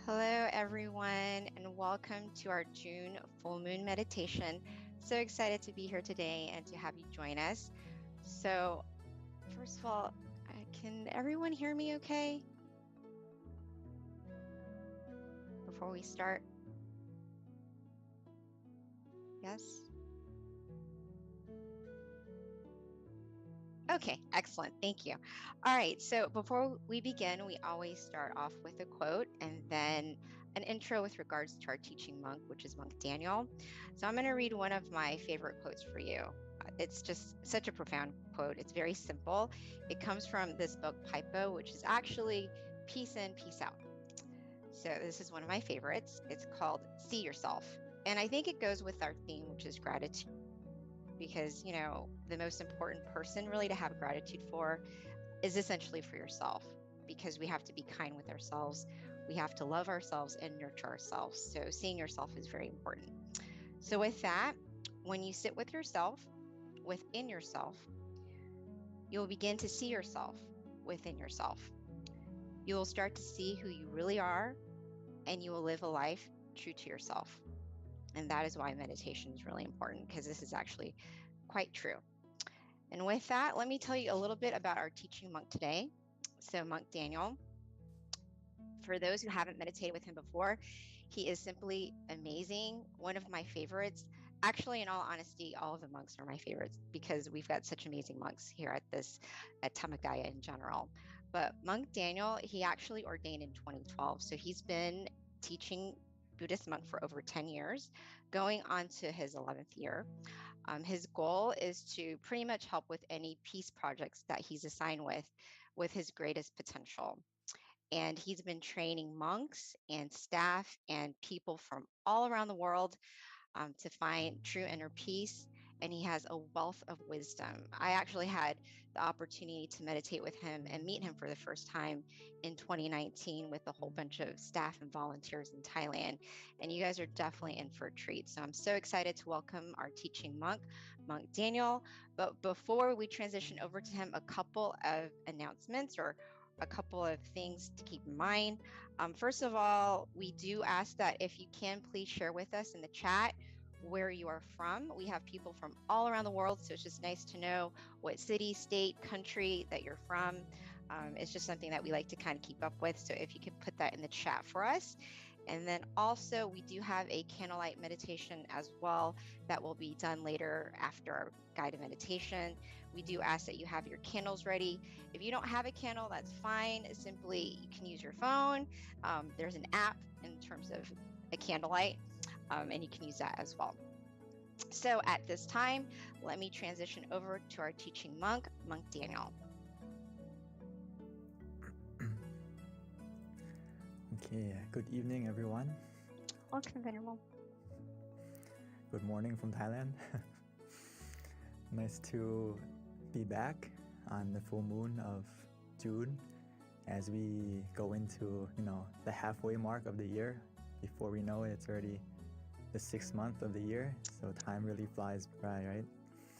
Hello, everyone, and welcome to our June full moon meditation. So excited to be here today and to have you join us. So, first of all, can everyone hear me okay before we start? Yes? Okay, excellent. Thank you. All right, so before we begin, we always start off with a quote and then an intro with regards to our teaching monk, which is Monk Daniel. So I'm going to read one of my favorite quotes for you. It's just such a profound quote. It's very simple. It comes from this book, Pipo, which is actually Peace In, Peace Out. So this is one of my favorites. It's called See Yourself. And I think it goes with our theme, which is gratitude. Because, the most important person really to have gratitude for is essentially for yourself, because we have to be kind with ourselves. We have to love ourselves and nurture ourselves. So seeing yourself is very important. So with that, when you sit with yourself, within yourself, you'll begin to see yourself within yourself. You will start to see who you really are, and you will live a life true to yourself. And that is why meditation is really important, because this is actually quite true. And with that, let me tell you a little bit about our teaching monk today. So Monk Daniel, for those who haven't meditated with him before, he is simply amazing. One of my favorites. Actually, in all honesty, all of the monks are my favorites because we've got such amazing monks here at Tamagaya in general. But Monk Daniel, he actually ordained in 2012. So he's been teaching Buddhist monk for over 10 years, going on to his 11th year. His goal is to pretty much help with any peace projects that he's assigned with his greatest potential. And he's been training monks and staff and people from all around the world to find true inner peace. And he has a wealth of wisdom. I actually had the opportunity to meditate with him and meet him for the first time in 2019 with a whole bunch of staff and volunteers in Thailand. And you guys are definitely in for a treat. So I'm so excited to welcome our teaching monk, Monk Daniel. But before we transition over to him, a couple of announcements or a couple of things to keep in mind. First of all, we do ask that if you can, please share with us in the chat where you are from. We have people from all around the world, so it's just nice to know what city, state, country that you're from. It's just something that we like to kind of keep up with. So if you could put that in the chat for us. And then also we do have a candlelight meditation as well that will be done later after our guided meditation. We do ask that you have your candles ready. If you don't have a candle, that's fine. Simply, you can use your phone. There's an app in terms of a candlelight, and you can use that as well. So at this time, let me transition over to our teaching monk, Monk Daniel. Okay, good evening, everyone. Welcome, Venerable. Good morning from Thailand. Nice to be back on the full moon of June as we go into, the halfway mark of the year. Before we know it, it's already the 6th month of the year. So time really flies by, right?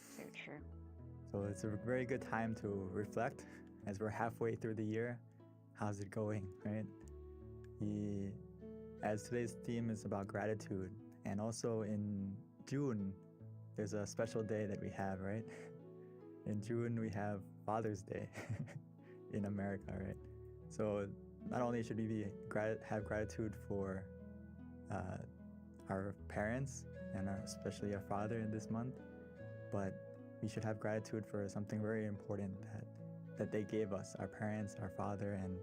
So true. So it's a very good time to reflect as we're halfway through the year. How's it going, right? As today's theme is about gratitude, and also in June, there's a special day that we have, right? In June, we have Father's Day in America, right? So not only should we have gratitude for our parents and especially our father in this month, but we should have gratitude for something very important that they gave us, our parents, our father, and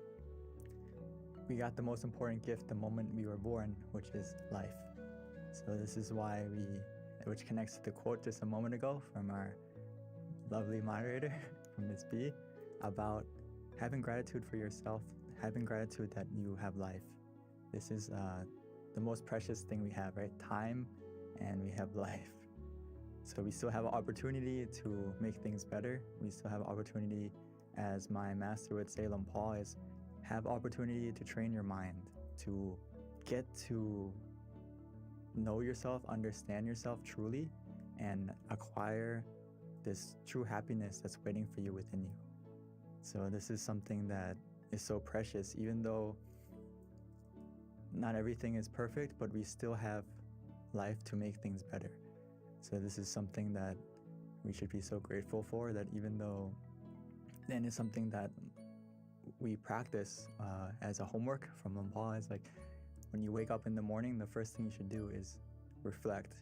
we got the most important gift the moment we were born, which is life. So this is why which connects to the quote just a moment ago from our lovely moderator, from Ms. B, about having gratitude for yourself, having gratitude that you have life. This is the most precious thing we have, right? Time, and we have life. So we still have an opportunity to make things better. We still have an opportunity, as my master would say, Lom Paul, is have opportunity to train your mind, to get to know yourself, understand yourself truly, and acquire this true happiness that's waiting for you within you. So this is something that is so precious, even though not everything is perfect, but we still have life to make things better. So this is something that we should be so grateful for, that even though then it's something that we practice as a homework from Lampal, is like when you wake up in the morning, the first thing you should do is reflect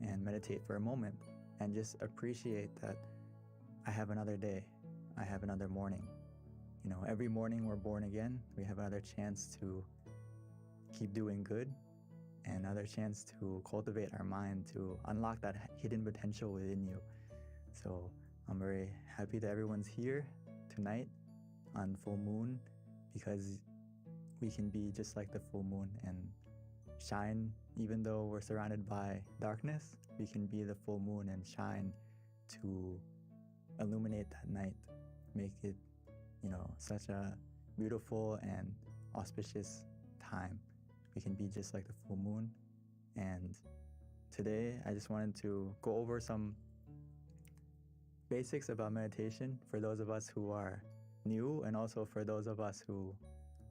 and meditate for a moment and just appreciate that I have another day, I have another morning. You know, every morning we're born again, we have another chance to keep doing good and another chance to cultivate our mind, to unlock that hidden potential within you. So I'm very happy that everyone's here tonight on full moon, because we can be just like the full moon and shine. Even though we're surrounded by darkness, we can be the full moon and shine to illuminate that night, make it, you know, such a beautiful and auspicious time. We can be just like the full moon. And today I just wanted to go over some basics about meditation for those of us who are new, and also for those of us who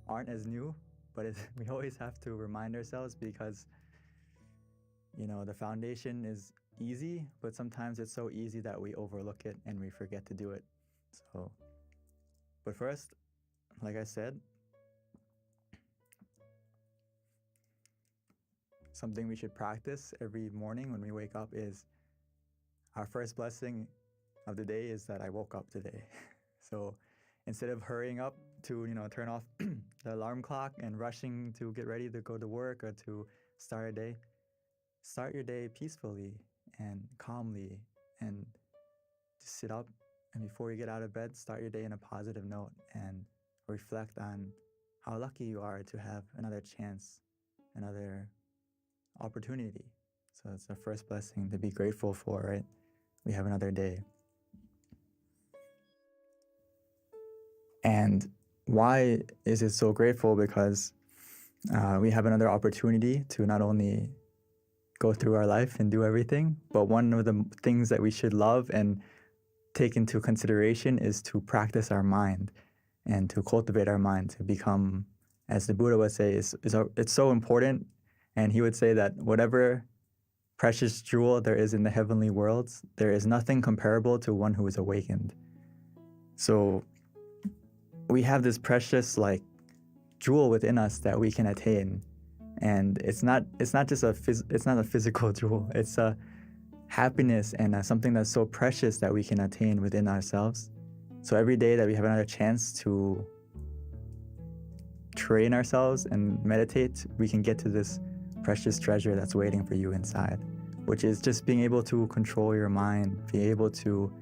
aren't as new. But we always have to remind ourselves, because you know, the foundation is easy, but sometimes it's so easy that we overlook it and we forget to do it. So, but first, like I said, something we should practice every morning when we wake up is our first blessing of the day is that I woke up today. So instead of hurrying up to, you know, turn off the alarm clock and rushing to get ready to go to work or to start a day, start your day peacefully and calmly, and just sit up, and before you get out of bed, start your day in a positive note and reflect on how lucky you are to have another chance, another opportunity. So it's the first blessing to be grateful for, right? We have another day. And why is it so grateful? Because we have another opportunity to not only go through our life and do everything, but one of the things that we should love and take into consideration is to practice our mind and to cultivate our mind to become, as the Buddha would say, it's so important. And he would say that whatever precious jewel there is in the heavenly worlds, there is nothing comparable to one who is awakened. So we have this precious jewel within us that we can attain. And it's not just it's not a physical jewel. It's a happiness and something that's so precious that we can attain within ourselves. So every day that we have another chance to train ourselves and meditate, we can get to this precious treasure that's waiting for you inside, which is just being able to control your mind, being able to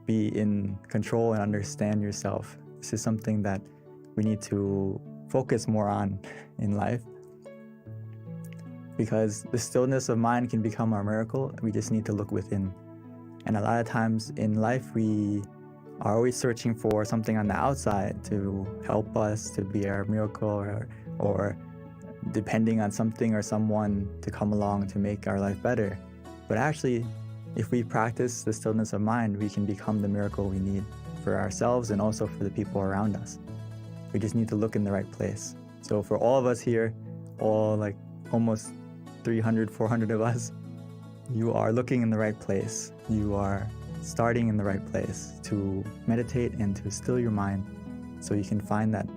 be in control and understand yourself. This is something that we need to focus more on in life, because the stillness of mind can become our miracle. We just need to look within. And a lot of times in life, we are always searching for something on the outside to help us to be our miracle, or depending on something or someone to come along to make our life better. But actually, if we practice the stillness of mind, we can become the miracle we need for ourselves and also for the people around us. We just need to look in the right place. So for all of us here, all almost 300, 400 of us, you are looking in the right place. You are starting in the right place to meditate and to still your mind so you can find that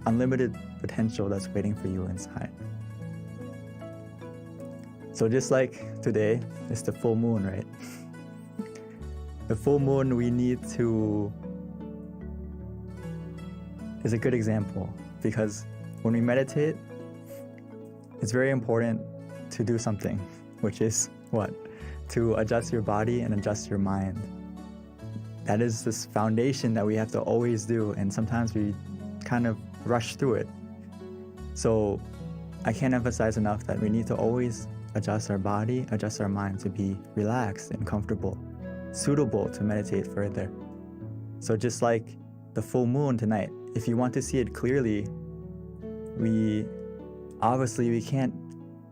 unlimited potential that's waiting for you inside. So just like today, it's the full moon, right? The full moon is a good example, because when we meditate, it's very important to do something, which is what? To adjust your body and adjust your mind. That is this foundation that we have to always do, and sometimes we kind of rush through it. So I can't emphasize enough that we need to always adjust our body, adjust our mind to be relaxed and comfortable, suitable to meditate further. So just like the full moon tonight, if you want to see it clearly, we can't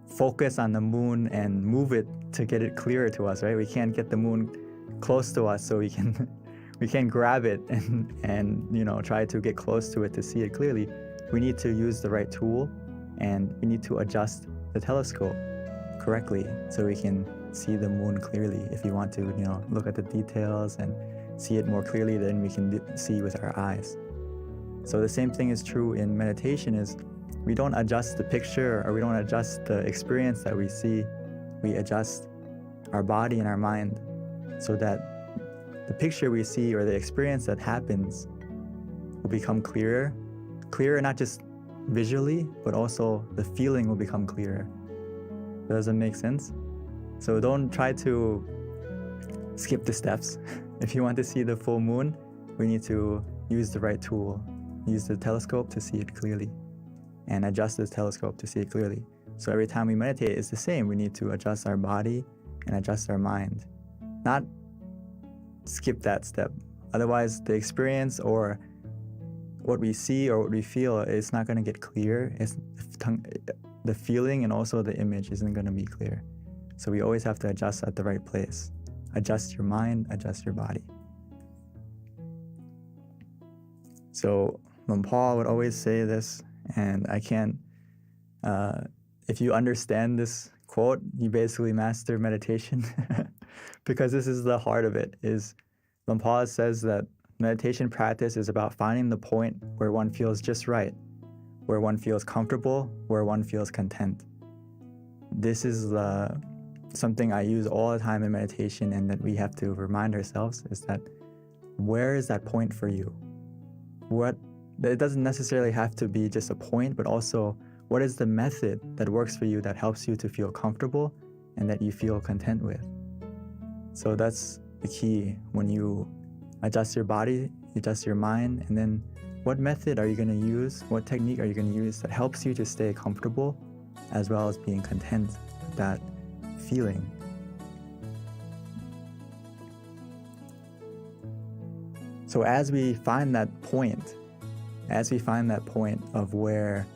focus on the moon and move it to get it clearer to us, right? We can't get the moon close to us so we can grab it and try to get close to it to see it clearly. We need to use the right tool and we need to adjust the telescope correctly so we can see the moon clearly. If we want to, look at the details and see it more clearly than we can see with our eyes. So the same thing is true in meditation, is we don't adjust the picture, or we don't adjust the experience that we see. We adjust our body and our mind so that the picture we see, or the experience that happens, will become clearer. Clearer not just visually, but also the feeling will become clearer. Does that make sense? So don't try to skip the steps. If you want to see the full moon, we need to use the right tool. Use the telescope to see it clearly, and adjust the telescope to see it clearly. So every time we meditate, it's the same. We need to adjust our body and adjust our mind. Not skip that step. Otherwise, the experience or what we see or what we feel is not going to get clear. The feeling and also the image isn't going to be clear. So we always have to adjust at the right place. Adjust your mind, adjust your body. So Paul would always say this, and I can't, if you understand this quote, you basically master meditation. Because this is the heart of it, is Paul says that meditation practice is about finding the point where one feels just right, where one feels comfortable, where one feels content. This is something I use all the time in meditation, and that we have to remind ourselves, is that where is that point for you? It doesn't necessarily have to be just a point, but also what is the method that works for you, that helps you to feel comfortable and that you feel content with. So that's the key. When you adjust your body, you adjust your mind, and then what method are you going to use? What technique are you going to use that helps you to stay comfortable as well as being content with that feeling? So as we find that point of where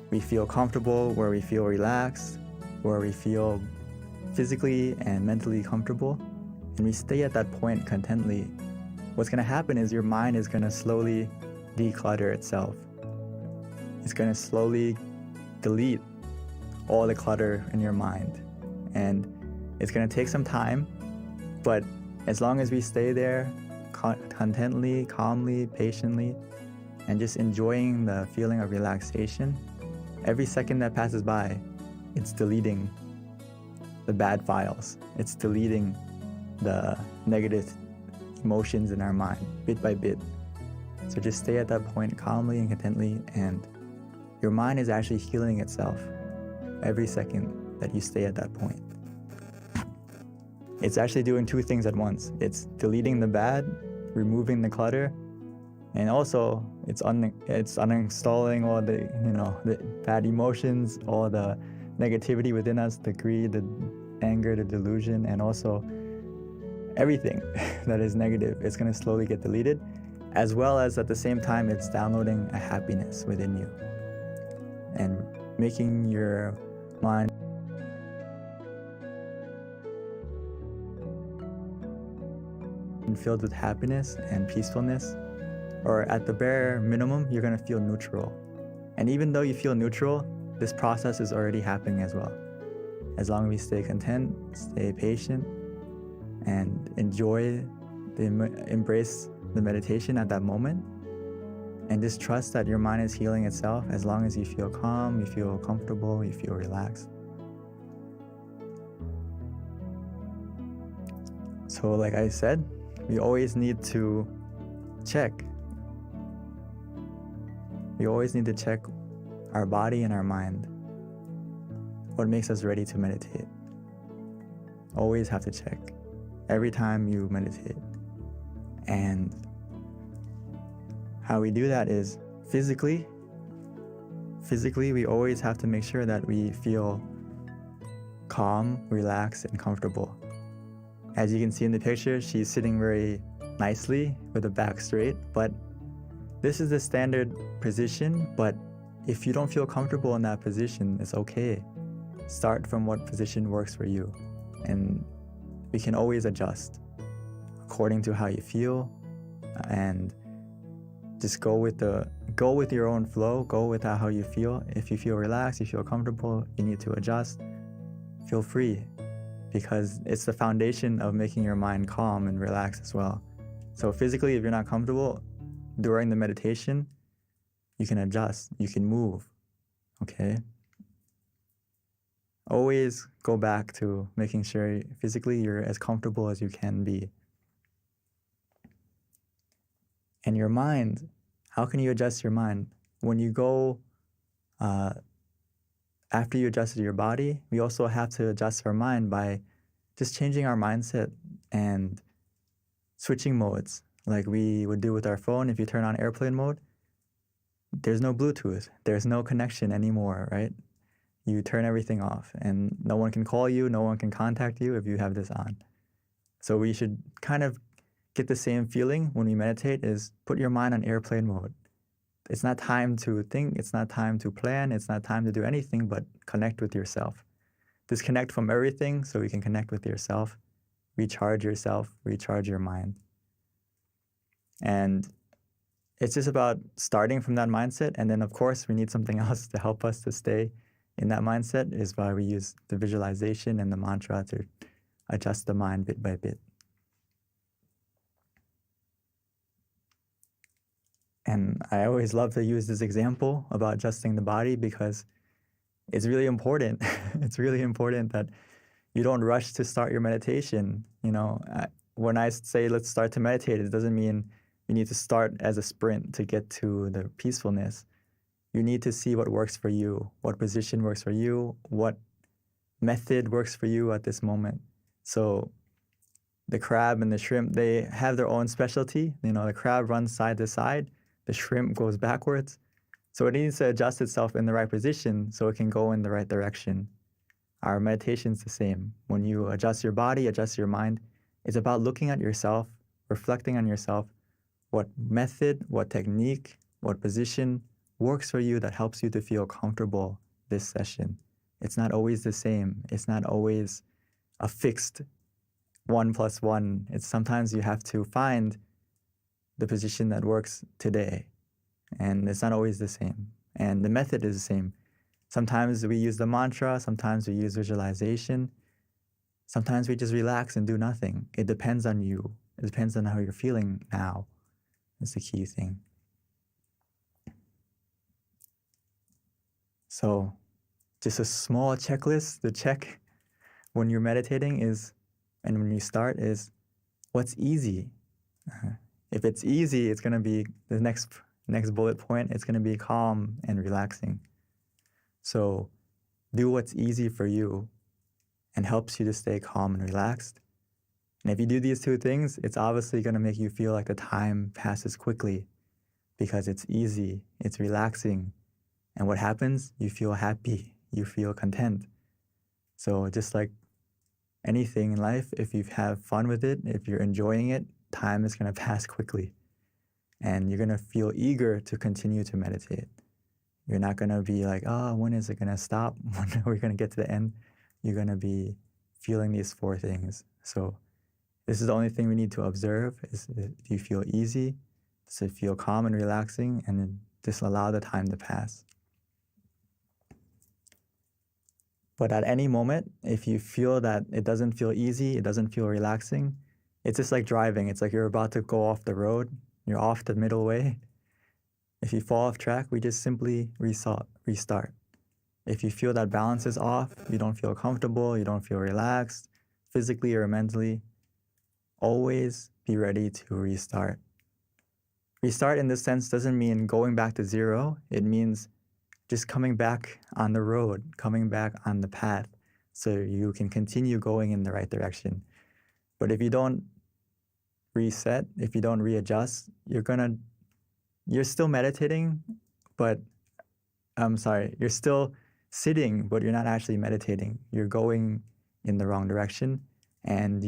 we feel comfortable, where we feel relaxed, where we feel physically and mentally comfortable, and we stay at that point contently, what's going to happen is your mind is going to slowly declutter itself. It's going to slowly delete all the clutter in your mind. And it's going to take some time, but as long as we stay there contently, calmly, patiently, and just enjoying the feeling of relaxation, every second that passes by, it's deleting the bad files. It's deleting the negative emotions in our mind, bit by bit. So just stay at that point calmly and contently, and your mind is actually healing itself every second that you stay at that point. It's actually doing two things at once. It's deleting the bad, removing the clutter, and also it's uninstalling all the bad emotions, all the negativity within us, the greed, the anger, the delusion, and also everything that is negative. It's going to slowly get deleted, as well as at the same time it's downloading a happiness within you and making your mind filled with happiness and peacefulness. Or at the bare minimum, you're going to feel neutral. And even though you feel neutral, this process is already happening as well. As long as we stay content, stay patient, and embrace the meditation at that moment, and just trust that your mind is healing itself as long as you feel calm, you feel comfortable, you feel relaxed. So like I said, we always need to check. We always need to check our body and our mind. What makes us ready to meditate? Always have to check every time you meditate. And how we do that is physically, we always have to make sure that we feel calm, relaxed, and comfortable. As you can see in the picture, she's sitting very nicely with the back straight, but this is the standard position. But if you don't feel comfortable in that position, it's okay. Start from what position works for you, and we can always adjust according to how you feel, and Just go with your own flow, go with how you feel. If you feel relaxed, you feel comfortable, you need to adjust, feel free, because it's the foundation of making your mind calm and relaxed as well. So physically, if you're not comfortable during the meditation, you can adjust, you can move, okay? Always go back to making sure physically you're as comfortable as you can be. And your mind, how can you adjust your mind? When you go, after you adjusted your body, we also have to adjust our mind by just changing our mindset and switching modes, like we would do with our phone. If you turn on airplane mode, there's no Bluetooth, there's no connection anymore, right? You turn everything off and no one can call you, no one can contact you if you have this on. So we should kind of get the same feeling when we meditate, is put your mind on airplane mode. It's not time to think, it's not time to plan, it's not time to do anything but connect with yourself. Disconnect from everything so you can connect with yourself, recharge your mind. And it's just about starting from that mindset. And then of course we need something else to help us to stay in that mindset, is why we use the visualization and the mantra to adjust the mind bit by bit. And I always love to use this example about adjusting the body because it's really important. It's really important that you don't rush to start your meditation. You know, when I say let's start to meditate, it doesn't mean you need to start as a sprint to get to the peacefulness. You need to see what works for you, what position works for you, what method works for you at this moment. So the crab and the shrimp, they have their own specialty. You know, the crab runs side to side, the shrimp goes backwards. So it needs to adjust itself in the right position so it can go in the right direction. Our meditation's the same. When you adjust your body, adjust your mind, it's about looking at yourself, reflecting on yourself, what method, what technique, what position works for you that helps you to feel comfortable this session. It's not always the same. It's not always a fixed 1 + 1. It's sometimes you have to find the position that works today. And it's not always the same. And the method is the same. Sometimes we use the mantra, sometimes we use visualization. Sometimes we just relax and do nothing. It depends on you. It depends on how you're feeling now. That's the key thing. So just a small checklist to check when you're meditating is, and when you start, is what's easy. If it's easy, it's going to be the next bullet point. It's going to be calm and relaxing. So do what's easy for you and helps you to stay calm and relaxed. And if you do these two things, it's obviously going to make you feel like the time passes quickly because it's easy, it's relaxing. And what happens? You feel happy, you feel content. So just like anything in life, if you have fun with it, if you're enjoying it, time is going to pass quickly. And you're going to feel eager to continue to meditate. You're not going to be like, oh, when is it going to stop? When are we going to get to the end? You're going to be feeling these 4 things. So this is the only thing we need to observe is, do you feel easy? Does it feel calm and relaxing? And then just allow the time to pass. But at any moment, if you feel that it doesn't feel easy, it doesn't feel relaxing, it's just like driving. It's like you're about to go off the road. You're off the middle way. If you fall off track, we just simply restart. If you feel that balance is off, you don't feel comfortable, you don't feel relaxed, physically or mentally, always be ready to restart. Restart in this sense doesn't mean going back to zero. It means just coming back on the road, coming back on the path so you can continue going in the right direction. But if you don't reset, if you don't readjust, you're still meditating, but you're still sitting, but you're not actually meditating. You're going in the wrong direction, and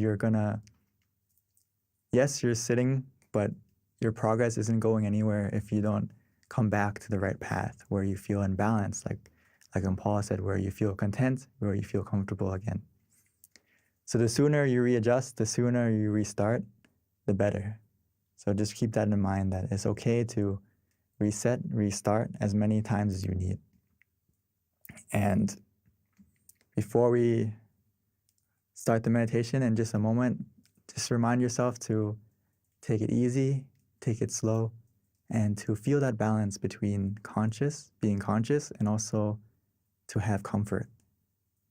yes, you're sitting, but your progress isn't going anywhere if you don't come back to the right path where you feel in balance, like Paul said, where you feel content, where you feel comfortable again. So the sooner you readjust, the sooner you restart, the better. So just keep that in mind, that it's okay to reset, restart as many times as you need. And before we start the meditation in just a moment, just remind yourself to take it easy, take it slow, and to feel that balance between being conscious, and also to have comfort.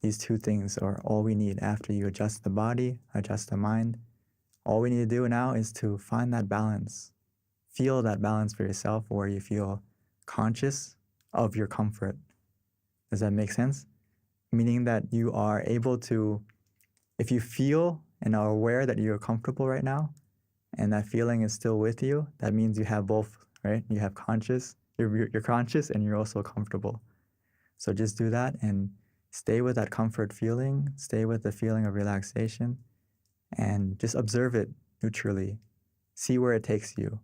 These two things are all we need after you adjust the body, adjust the mind. All we need to do now is to find that balance. Feel that balance for yourself where you feel conscious of your comfort. Does that make sense? Meaning that you are able to, if you feel and are aware that you're comfortable right now, and that feeling is still with you, that means you have both, right? You have you're conscious and you're also comfortable. So just do that and stay with that comfort feeling, stay with the feeling of relaxation, and just observe it neutrally. See where it takes you.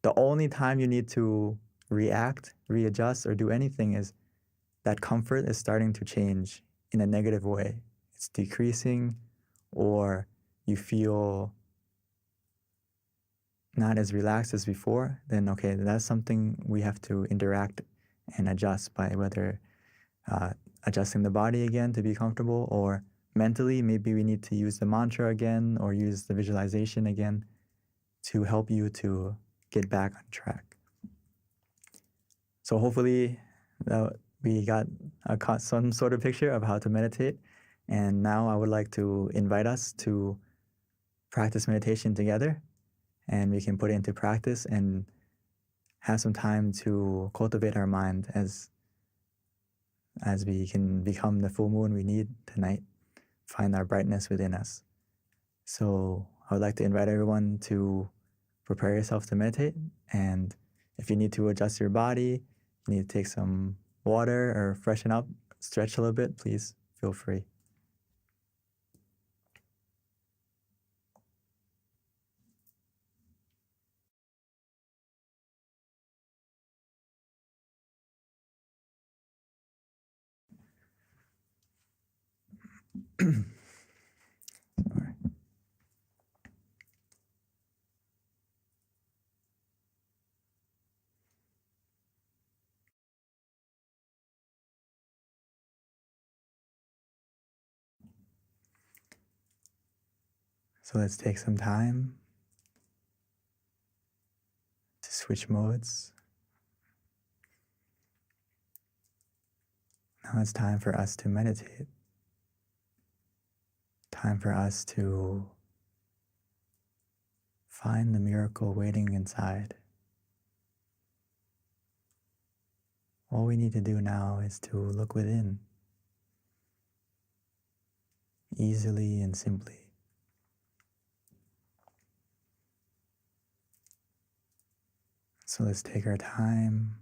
The only time you need to react, readjust, or do anything is that comfort is starting to change in a negative way. It's decreasing, or you feel not as relaxed as before, then okay, that's something we have to interact and adjust by whether adjusting the body again to be comfortable, or mentally, maybe we need to use the mantra again or use the visualization again to help you to get back on track. So hopefully we got some sort of picture of how to meditate. And now I would like to invite us to practice meditation together, and we can put it into practice and have some time to cultivate our mind as we can become the full moon we need tonight, find our brightness within us. So I would like to invite everyone to prepare yourself to meditate. And if you need to adjust your body, you need to take some water or freshen up, stretch a little bit, please feel free. So let's take some time to switch modes. Now it's time for us to meditate. Time for us to find the miracle waiting inside. All we need to do now is to look within, easily and simply. So let's take our time,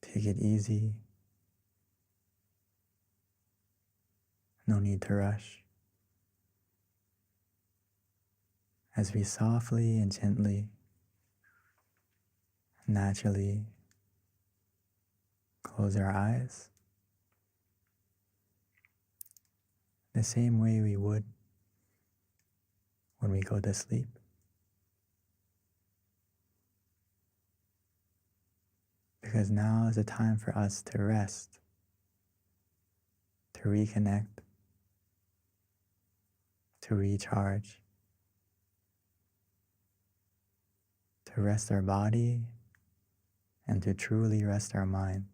take it easy. No need to rush. As we softly and gently, naturally close our eyes, the same way we would when we go to sleep. Because now is the time for us to rest, to reconnect, to recharge, to rest our body, and to truly rest our mind.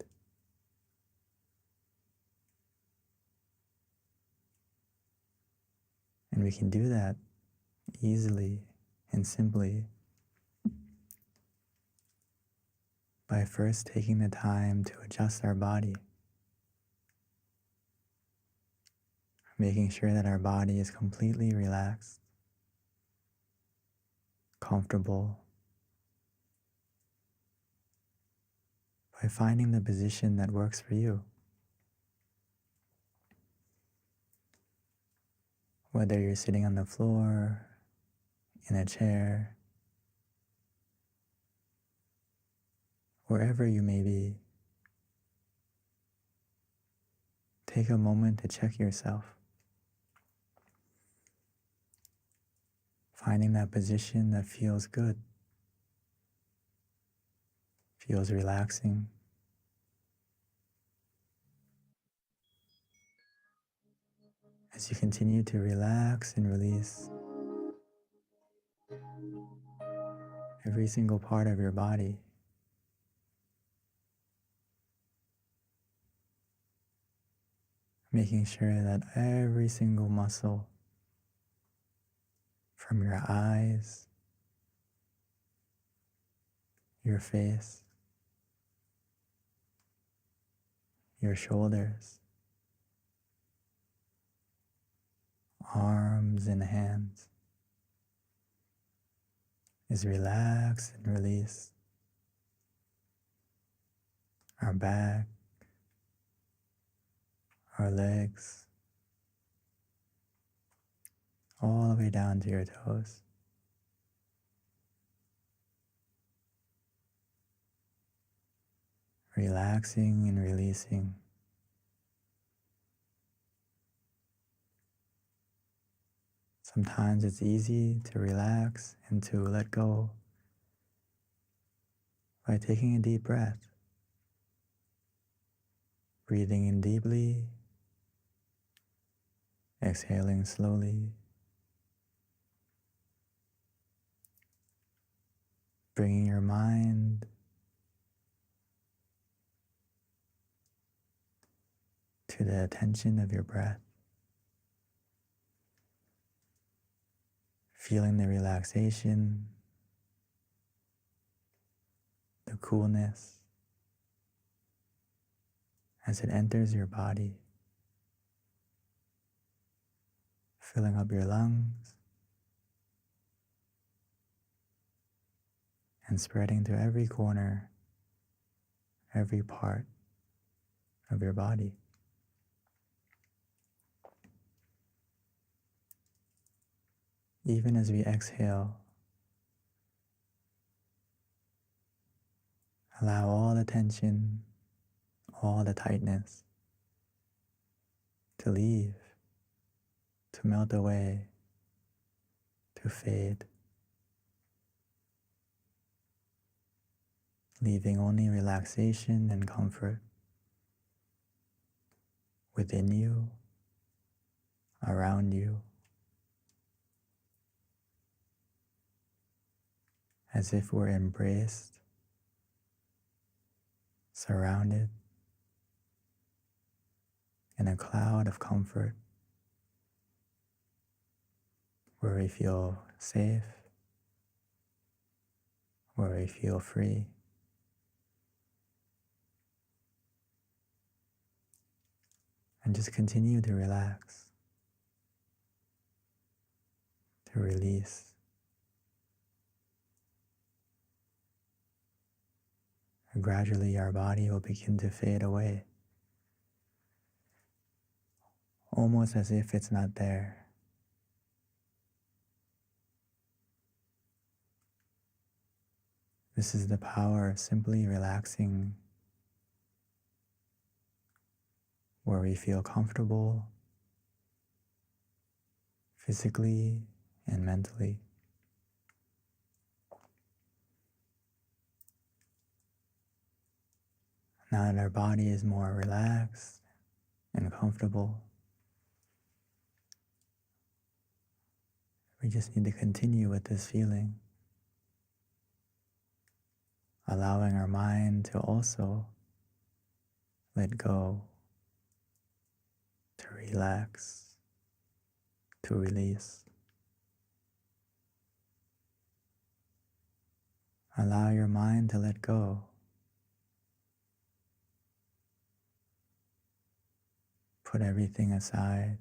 And we can do that easily and simply by first taking the time to adjust our body, making sure that our body is completely relaxed, comfortable, by finding the position that works for you. Whether you're sitting on the floor, in a chair, wherever you may be, take a moment to check yourself. Finding that position that feels good. feels relaxing. As you continue to relax and release every single part of your body, making sure that every single muscle from your eyes, your face, your shoulders, arms and hands is relaxed and released. Our back, our legs, all the way down to your toes. Relaxing and releasing. Sometimes it's easy to relax and to let go by taking a deep breath, breathing in deeply, exhaling slowly, bringing your mind to the attention of your breath, feeling the relaxation, the coolness as it enters your body, filling up your lungs and spreading to every corner, every part of your body. Even as we exhale, allow all the tension, all the tightness to leave, to melt away, to fade, leaving only relaxation and comfort within you, around you, as if we're embraced, surrounded in a cloud of comfort where we feel safe, where we feel free. And just continue to relax, to release. And gradually our body will begin to fade away, almost as if it's not there. This is the power of simply relaxing, where we feel comfortable physically and mentally. Now that our body is more relaxed and comfortable, we just need to continue with this feeling, allowing our mind to also let go, to relax, to release. Allow your mind to let go. Put everything aside,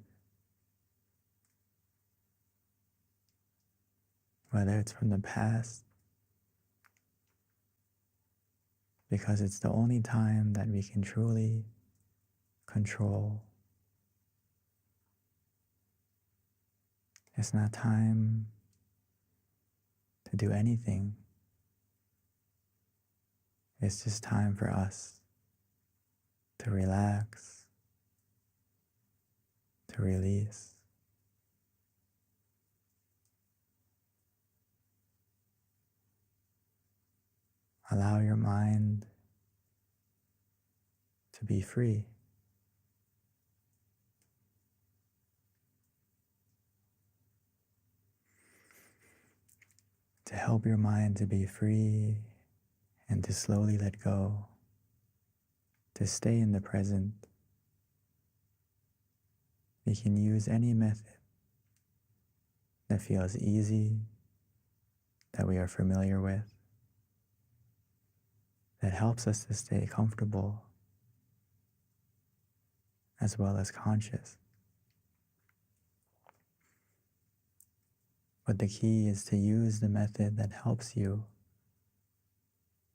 whether it's from the past, because it's the only time that we can truly control. It's not time to do anything. It's just time for us to relax, to release. Allow your mind to be free. To help your mind to be free and to slowly let go, to stay in the present, we can use any method that feels easy, that we are familiar with, that helps us to stay comfortable as well as conscious. But the key is to use the method that helps you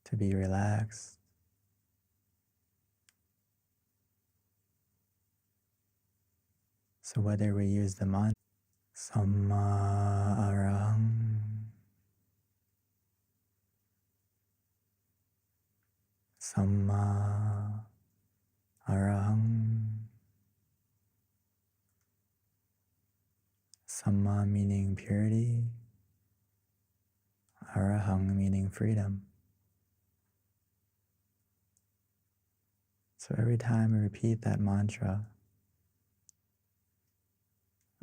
to be relaxed, so whether we use the mantra Samma Arahang, Samma Arahang, Samma meaning purity, Arahang meaning freedom. So every time we repeat that mantra,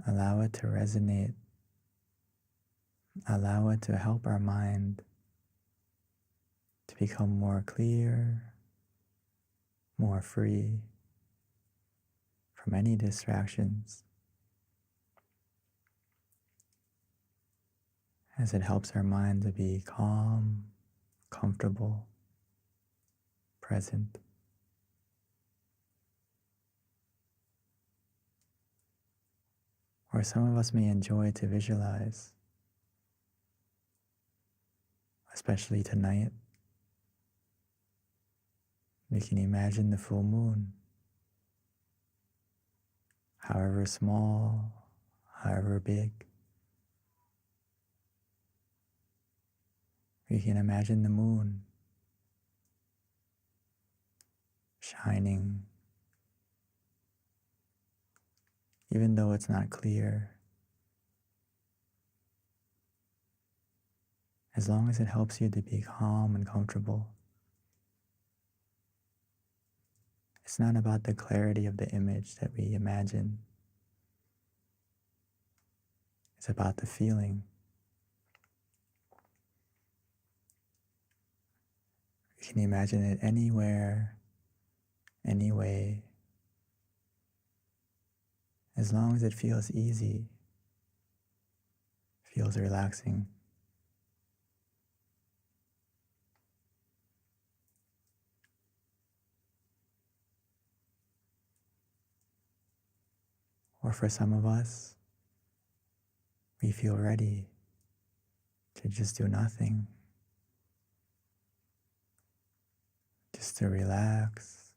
allow it to resonate, allow it to help our mind to become more clear, more free from any distractions, as it helps our mind to be calm, comfortable, present. Or some of us may enjoy to visualize, especially tonight. We can imagine the full moon, however small, however big. We can imagine the moon shining, even though it's not clear, as long as it helps you to be calm and comfortable. It's not about the clarity of the image that we imagine. It's about the feeling. You can imagine it anywhere, any way, as long as it feels easy, feels relaxing. Or for some of us, we feel ready to just do nothing, just to relax,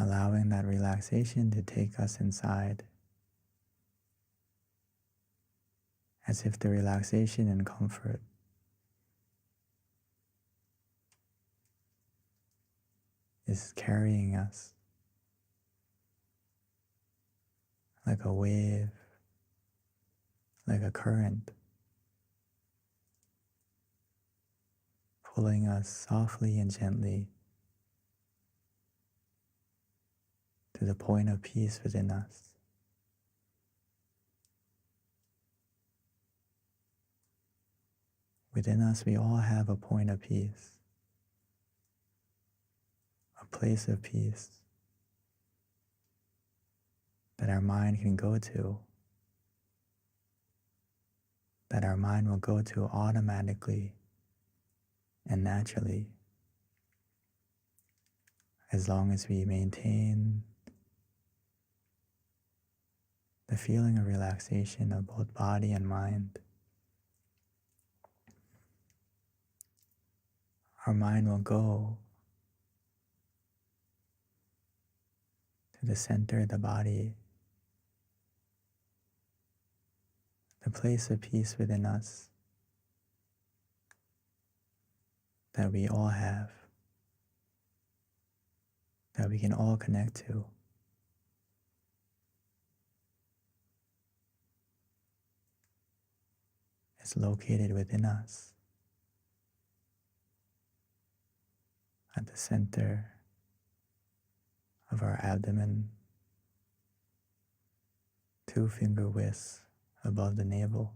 allowing that relaxation to take us inside, as if the relaxation and comfort is carrying us like a wave, like a current, pulling us softly and gently to the point of peace within us. Within us, we all have a point of peace, a place of peace that our mind can go to, that our mind will go to automatically and naturally, as long as we maintain the feeling of relaxation of both body and mind. Our mind will go to the center of the body, the place of peace within us that we all have, that we can all connect to. It's located within us. at the center of our abdomen, 2-finger widths above the navel.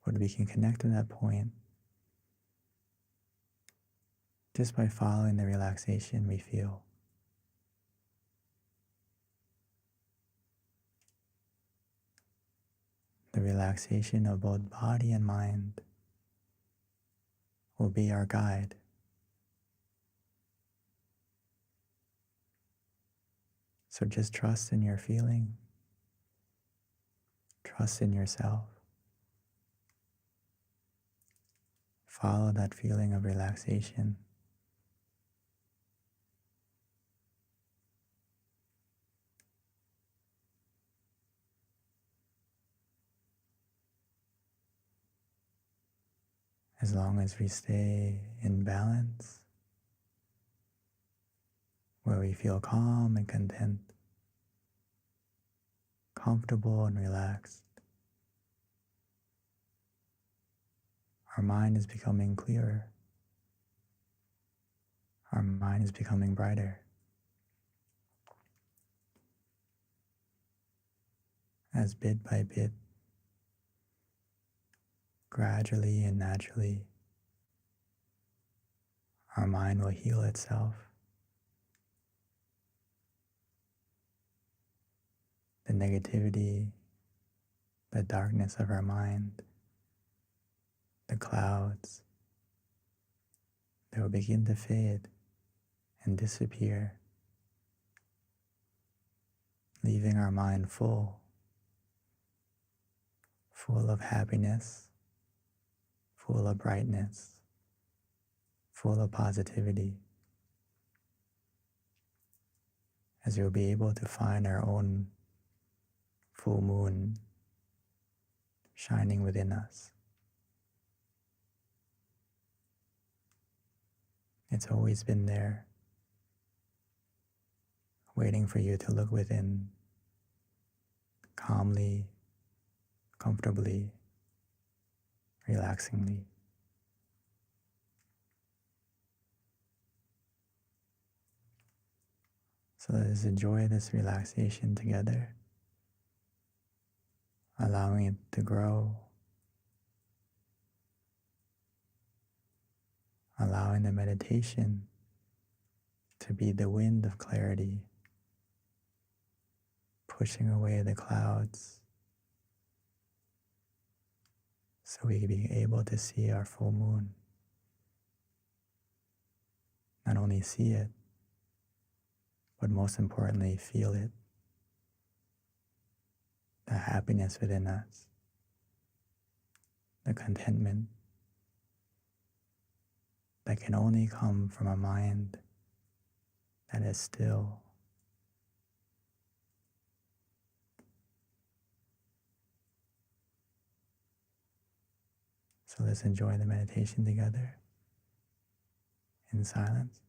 But we can connect to that point just by following the relaxation we feel. The relaxation of both body and mind will be our guide. So just trust in your feeling, trust in yourself. Follow that feeling of relaxation. As long as we stay in balance, where we feel calm and content, comfortable and relaxed, our mind is becoming clearer. Our mind is becoming brighter. As bit by bit, gradually and naturally, our mind will heal itself. The negativity, the darkness of our mind, the clouds, they will begin to fade and disappear, leaving our mind full of happiness, full of brightness, full of positivity, as we'll be able to find our own full moon shining within us. It's always been there, waiting for you to look within, calmly, comfortably, relaxingly. So let's enjoy this relaxation together, allowing it to grow, allowing the meditation to be the wind of clarity, pushing away the clouds so we can be able to see our full moon. Not only see it, but most importantly, feel it. The happiness within us, the contentment that can only come from a mind that is still. So let's enjoy the meditation together in silence.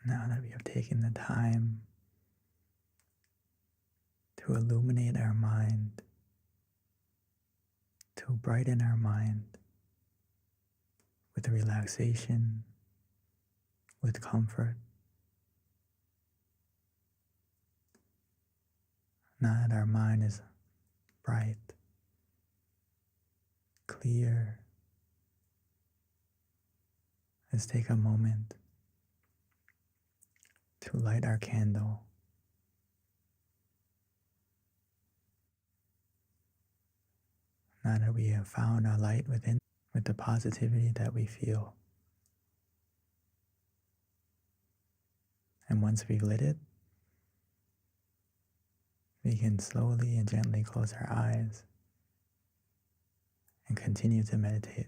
Now that we have taken the time to illuminate our mind, to brighten our mind with relaxation, with comfort, now that our mind is bright, clear, let's take a moment to light our candle. Now that we have found our light within, with the positivity that we feel. And once we've lit it, we can slowly and gently close our eyes and continue to meditate.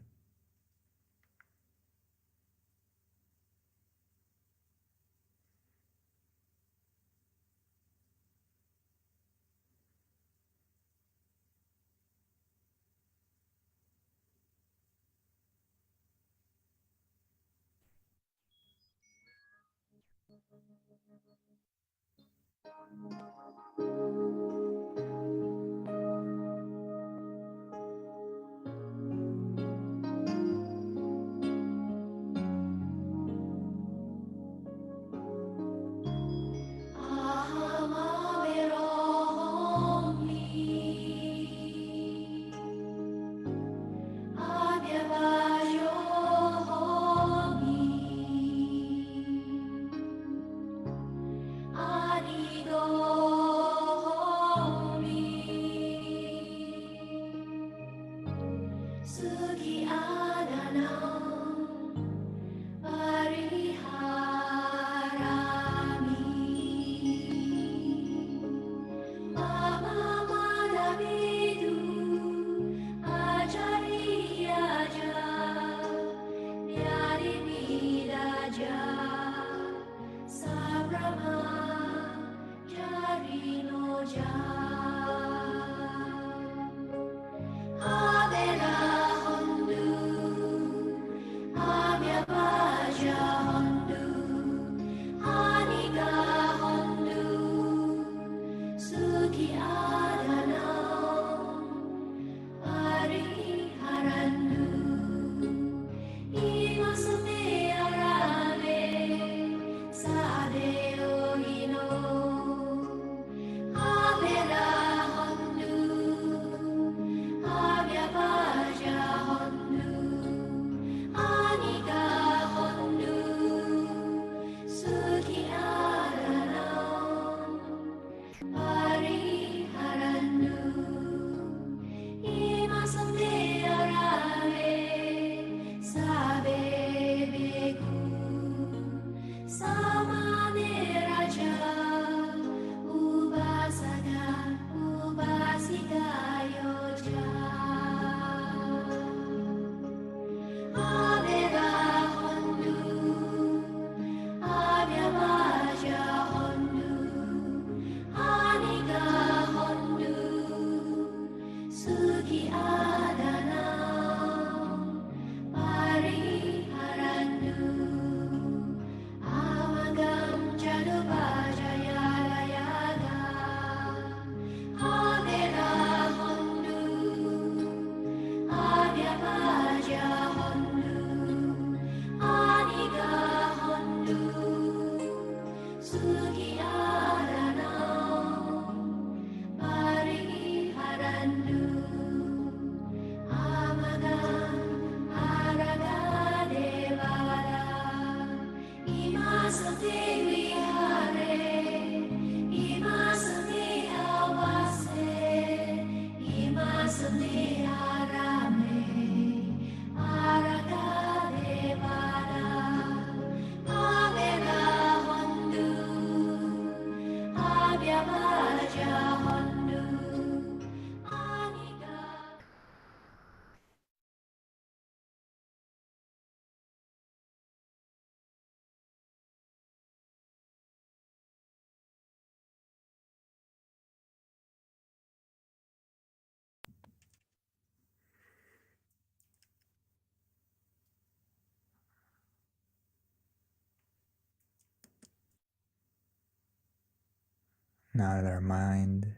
Now that our mind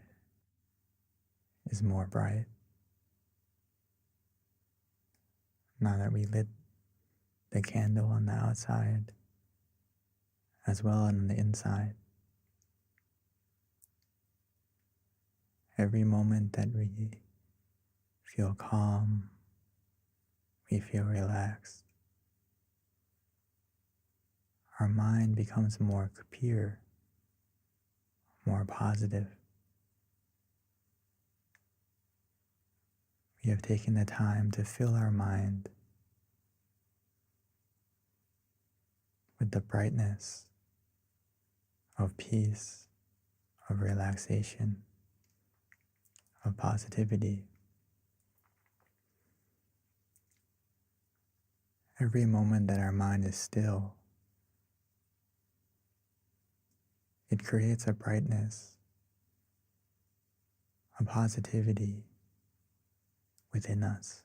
is more bright, now that we lit the candle on the outside as well on the inside, every moment that we feel calm, we feel relaxed, our mind becomes more pure, more positive. We have taken the time to fill our mind with the brightness of peace, of relaxation, of positivity. Every moment that our mind is still, it creates a brightness, a positivity within us.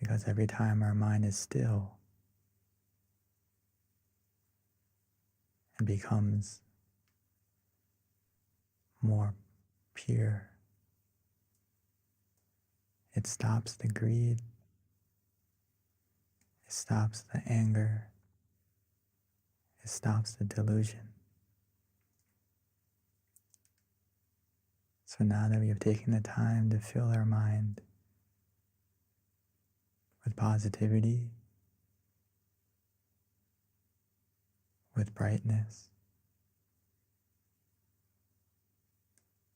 Because every time our mind is still, it becomes more pure. It stops the greed, it stops the anger, it stops the delusion. So now that we have taken the time to fill our mind with positivity, with brightness,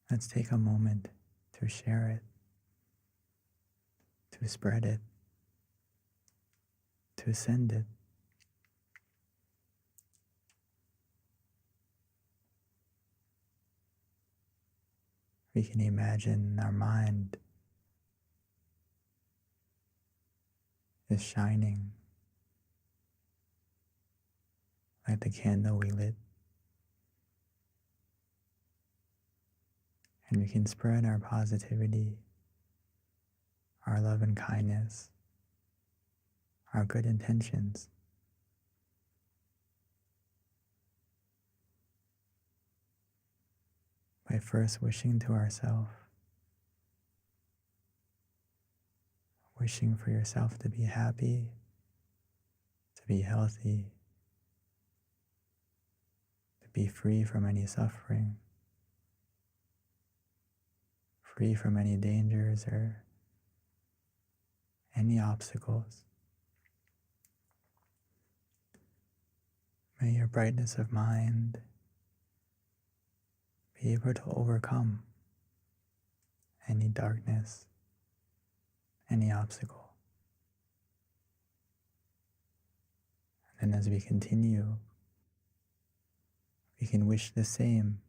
let's take a moment to share it, to spread it, to send it. We can imagine our mind is shining like the candle we lit. And we can spread our positivity, our love and kindness, our good intentions by first wishing to ourselves, wishing for yourself to be happy, to be healthy, to be free from any suffering, free from any dangers or any obstacles. May your brightness of mind be able to overcome any darkness, any obstacle. And as we continue, we can wish the same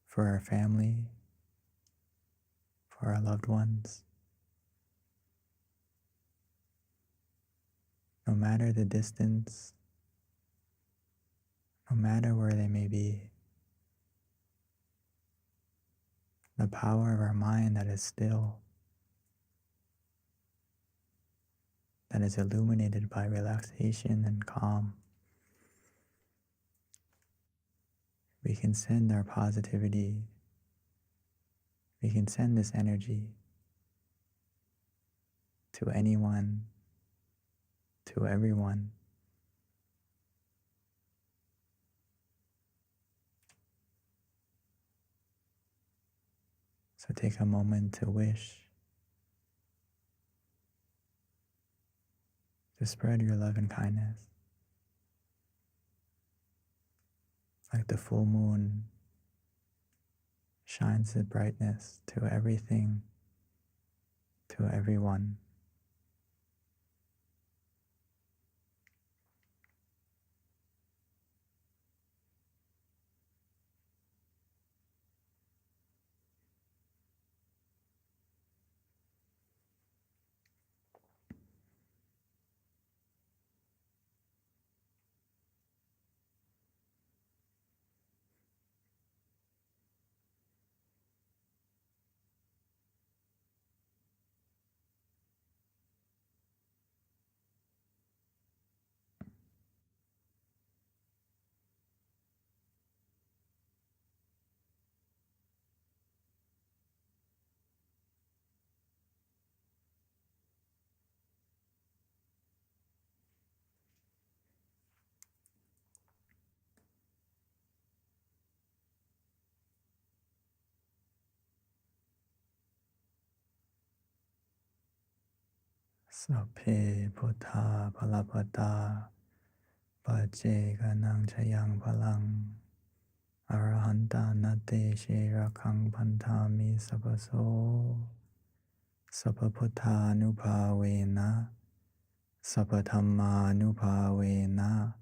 for our family, for our loved ones. No matter the distance, no matter where they may be, the power of our mind that is still, that is illuminated by relaxation and calm, we can send our positivity, we can send this energy to anyone, to everyone. So take a moment to wish, to spread your love and kindness. Like the full moon shines the brightness to everything, to everyone. Sape Buddha Palapata Pache Ganang Chayang Palang Arahanta Nate Shirakang Pantami Sapaso Sapaputta Nupavena Sapathamma Nupavena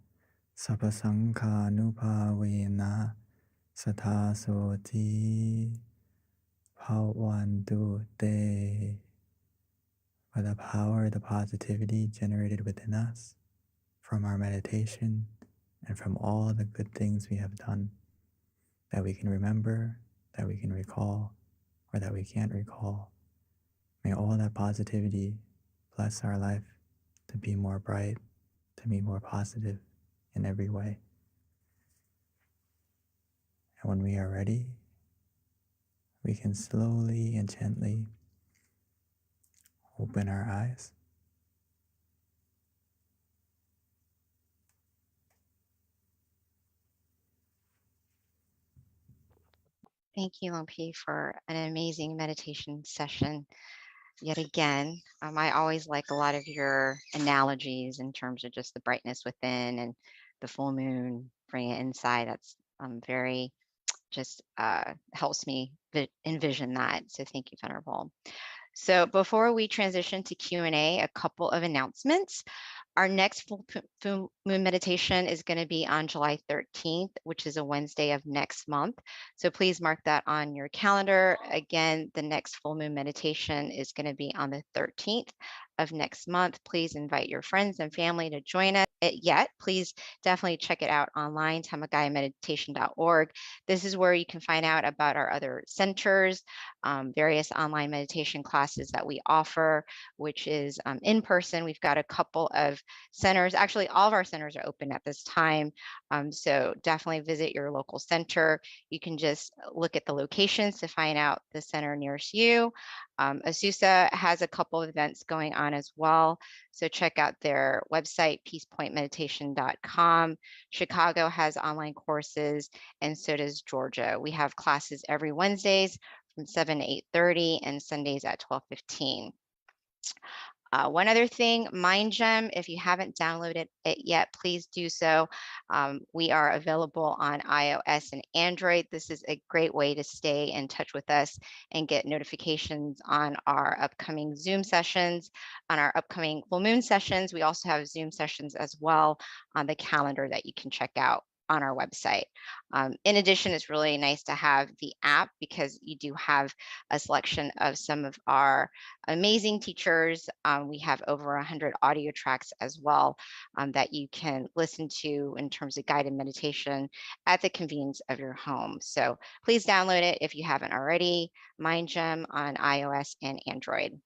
Sapasangha Nupavena Satasoti Bhavantu Te. By the power of the positivity generated within us from our meditation and from all the good things we have done that we can remember, that we can recall, or that we can't recall. May all that positivity bless our life to be more bright, to be more positive in every way. And when we are ready, we can slowly and gently open our eyes. Thank you, Lumpy, for an amazing meditation session yet again. I always like a lot of your analogies in terms of just the brightness within and the full moon, bring it inside. That's very just helps me envision that. So thank you, Venerable. So before we transition to Q&A, a couple of announcements. Our next full moon meditation is going to be on July 13th, which is a Wednesday of next month. So please mark that on your calendar. Again, the next full moon meditation is going to be on the 13th of next month. Please invite your friends and family to join us. Yet, please definitely check it out online, tamagayameditation.org. This is where you can find out about our other centers, various online meditation classes that we offer, which is in person. We've got a couple of centers. Actually, all of our centers are open at this time. So definitely visit your local center. You can just look at the locations to find out the center nearest you. Azusa has a couple of events going on as well. So check out their website, peacepointmeditation.com. Chicago has online courses, and so does Georgia. We have classes every Wednesdays from 7 to 8:30 and Sundays at 12:15. One other thing, MindGem, if you haven't downloaded it yet, please do so. We are available on iOS and Android. This is a great way to stay in touch with us and get notifications on our upcoming Zoom sessions, on our upcoming full moon sessions. We also have Zoom sessions as well on the calendar that you can check out on our website. In addition, it's really nice to have the app because you do have a selection of some of our amazing teachers. We have over 100 audio tracks as well that you can listen to in terms of guided meditation at the convenience of your home. So please download it if you haven't already, MindGem on iOS and Android.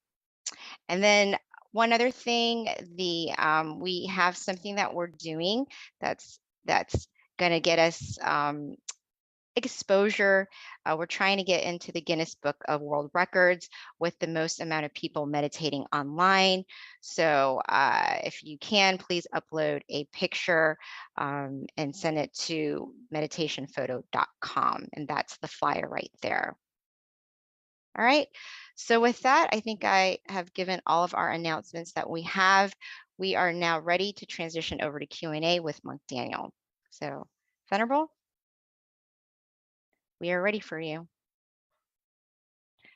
And then one other thing, we have something that we're doing that's going to get us exposure. We're trying to get into the Guinness Book of World Records with the most amount of people meditating online. So if you can, please upload a picture and send it to meditationphoto.com. And that's the flyer right there. All right. So with that, I think I have given all of our announcements that we have. We are now ready to transition over to Q&A with Monk Daniel. So, Venerable, we are ready for you.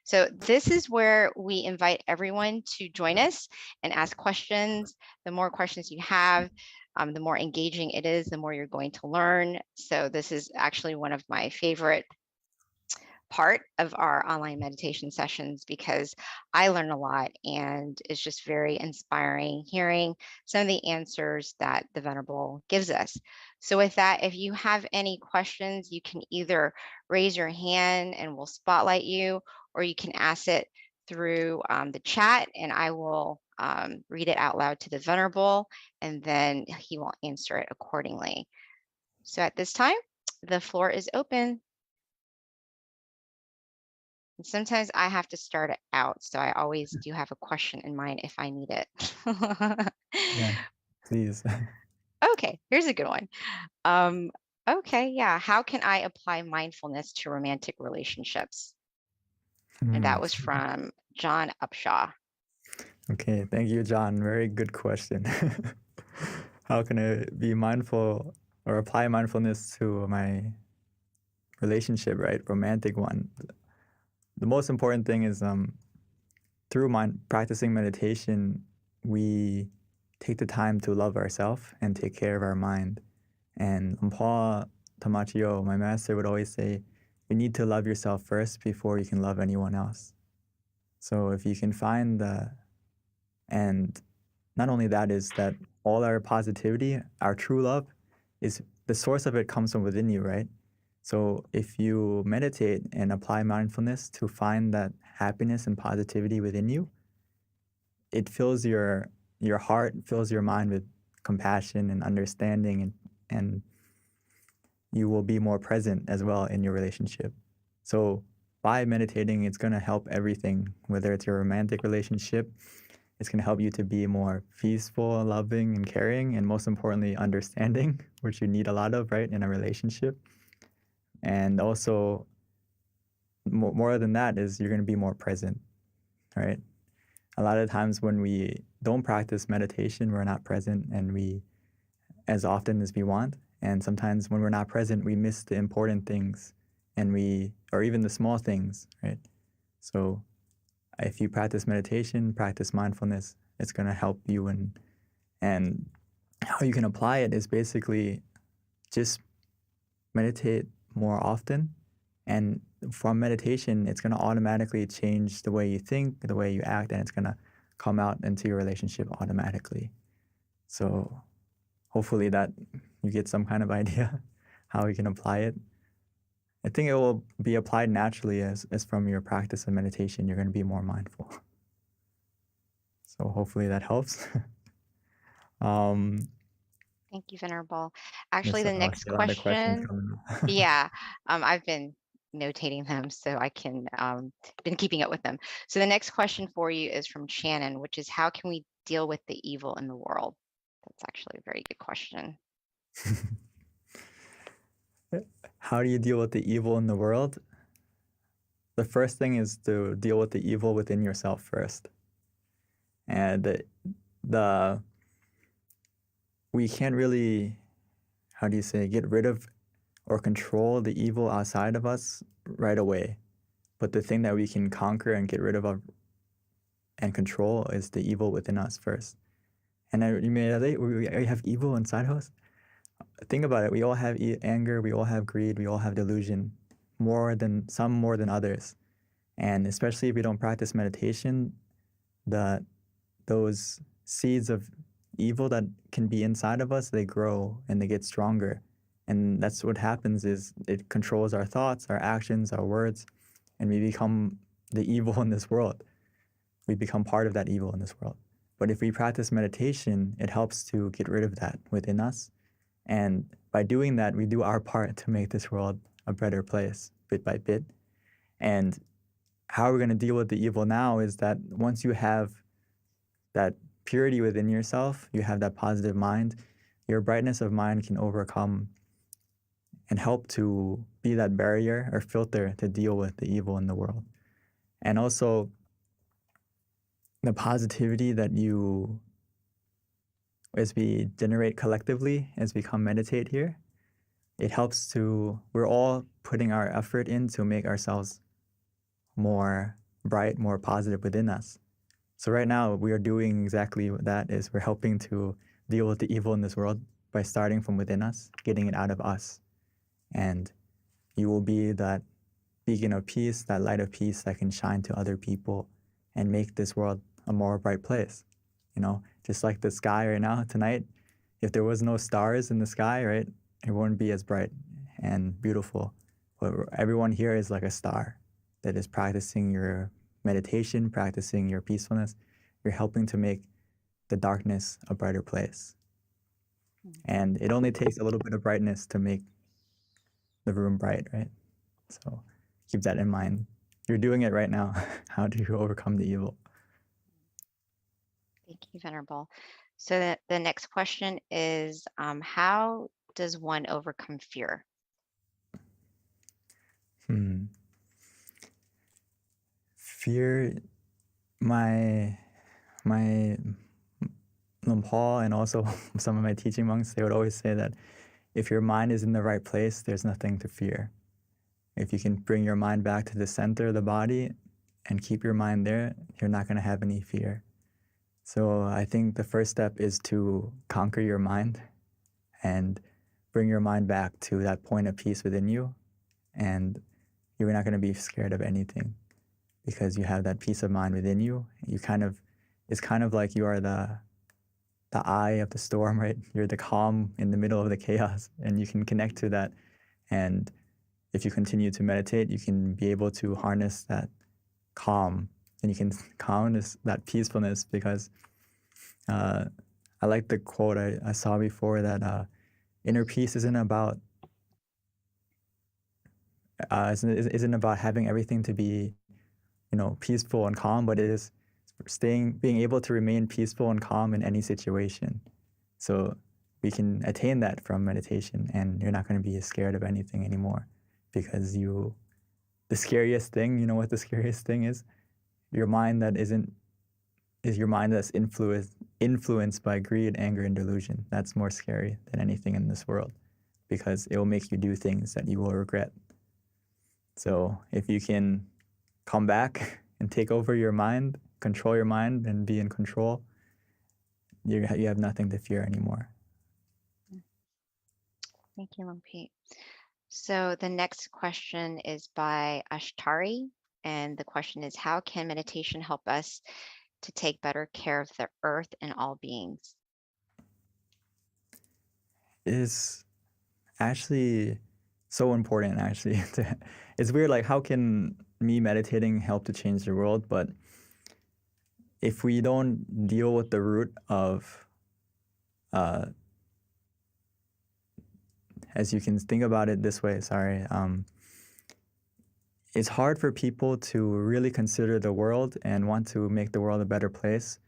So this is where we invite everyone to join us and ask questions. The more questions you have, the more engaging it is, the more you're going to learn. So this is actually one of my favorite part of our online meditation sessions because I learn a lot and it's just very inspiring hearing some of the answers that the Venerable gives us. So with that, if you have any questions, you can either raise your hand and we'll spotlight you, or you can ask it through the chat and I will read it out loud to the Venerable and then he will answer it accordingly. So at this time, the floor is open. And sometimes I have to start it out, so I always do have a question in mind if I need it. Yeah, please. Okay, here's a good one. Okay, yeah. How can I apply mindfulness to romantic relationships? And that was from John Upshaw. Okay, thank you, John. Very good question. How can I be mindful or apply mindfulness to my relationship, right? Romantic one. The most important thing is through practicing meditation, we take the time to love ourselves and take care of our mind. And Paul Tamachio, my master, would always say, you need to love yourself first before you can love anyone else. So if you can find and not only that is that all our positivity, our true love, is the source of it comes from within you, right? So if you meditate and apply mindfulness to find that happiness and positivity within you, it fills your heart, fills your mind with compassion and understanding, and you will be more present as well in your relationship. So by meditating, it's going to help everything, whether it's your romantic relationship, it's going to help you to be more peaceful, loving, and caring, and most importantly, understanding, which you need a lot of, right, in a relationship. And also, more than that is you're going to be more present, right? A lot of times when we don't practice meditation, we're not present and we as often as we want. And sometimes when we're not present, we miss the important things or even the small things, right? So if you practice meditation, practice mindfulness, it's going to help you. And how you can apply it is basically just meditate more often. And from meditation, it's going to automatically change the way you think, the way you act, and it's going to come out into your relationship automatically. So hopefully that you get some kind of idea how you can apply it. I think it will be applied naturally as from your practice of meditation, you're going to be more mindful. So hopefully that helps. Thank you, Venerable. Actually, Yes, the I next see a lot of questions question, coming up. yeah, I've been notating them so I can been keeping up with them. So the next question for you is from Shannon, which is how can we deal with the evil in the world? That's actually a very good question. How do you deal with the evil in the world? The first thing is to deal with the evil within yourself first. And we can't really, how do you say, get rid of or control the evil outside of us right away. But the thing that we can conquer and get rid of and control is the evil within us first. And you may we have evil inside of us. Think about it. We all have anger. We all have greed. We all have delusion, more than others. And especially if we don't practice meditation, those seeds of evil that can be inside of us, they grow and they get stronger. And that's what happens is it controls our thoughts, our actions, our words, and we become the evil in this world. We become part of that evil in this world. But if we practice meditation, it helps to get rid of that within us. And by doing that, we do our part to make this world a better place bit by bit. And how we're going to deal with the evil now is that once you have that purity within yourself, you have that positive mind, your brightness of mind can overcome and help to be that barrier or filter to deal with the evil in the world. And also, the positivity that as we generate collectively, as we come meditate here, it helps we're all putting our effort in to make ourselves more bright, more positive within us. So right now, we are doing exactly that is we're helping to deal with the evil in this world by starting from within us, getting it out of us. And you will be that beacon of peace, that light of peace that can shine to other people and make this world a more bright place. Just like the sky right now, tonight, if there was no stars in the sky, right, it wouldn't be as bright and beautiful. But everyone here is like a star that is practicing your meditation, practicing your peacefulness. You're helping to make the darkness a brighter place. And it only takes a little bit of brightness to make the room bright, right? So keep that in mind. You're doing it right now. How do you overcome the evil? Thank you, Venerable. So the next question is, how does one overcome fear? Fear, my my Paul and also some of my teaching monks, they would always say that if your mind is in the right place, there's nothing to fear. If you can bring your mind back to the center of the body and keep your mind there, you're not going to have any fear. So I think the first step is to conquer your mind and bring your mind back to that point of peace within you. And you're not going to be scared of anything because you have that peace of mind within you. It's kind of like you are the eye of the storm, right? You're the calm in the middle of the chaos, and you can connect to that. And if you continue to meditate, you can be able to harness that calm, and you can harness that peacefulness, because I like the quote I saw before that inner peace isn't about having everything to be, peaceful and calm, but it is being able to remain peaceful and calm in any situation. So we can attain that from meditation, and you're not going to be scared of anything anymore, because the scariest thing, you know what the scariest thing is? Your mind that is your mind that's influenced by greed, anger, and delusion. That's more scary than anything in this world, because it will make you do things that you will regret. So if you can come back and take over your mind, control your mind, and be in control, you have nothing to fear anymore. Thank you, Monk Pete. So the next question is by Ashtari, and the question is, how can meditation help us to take better care of the earth and all beings? It is actually so important, actually. It's weird, like, how can me meditating help to change the world? But if we don't deal with the root of, as you can think about it this way, it's hard for people to really consider the world and want to make the world a better place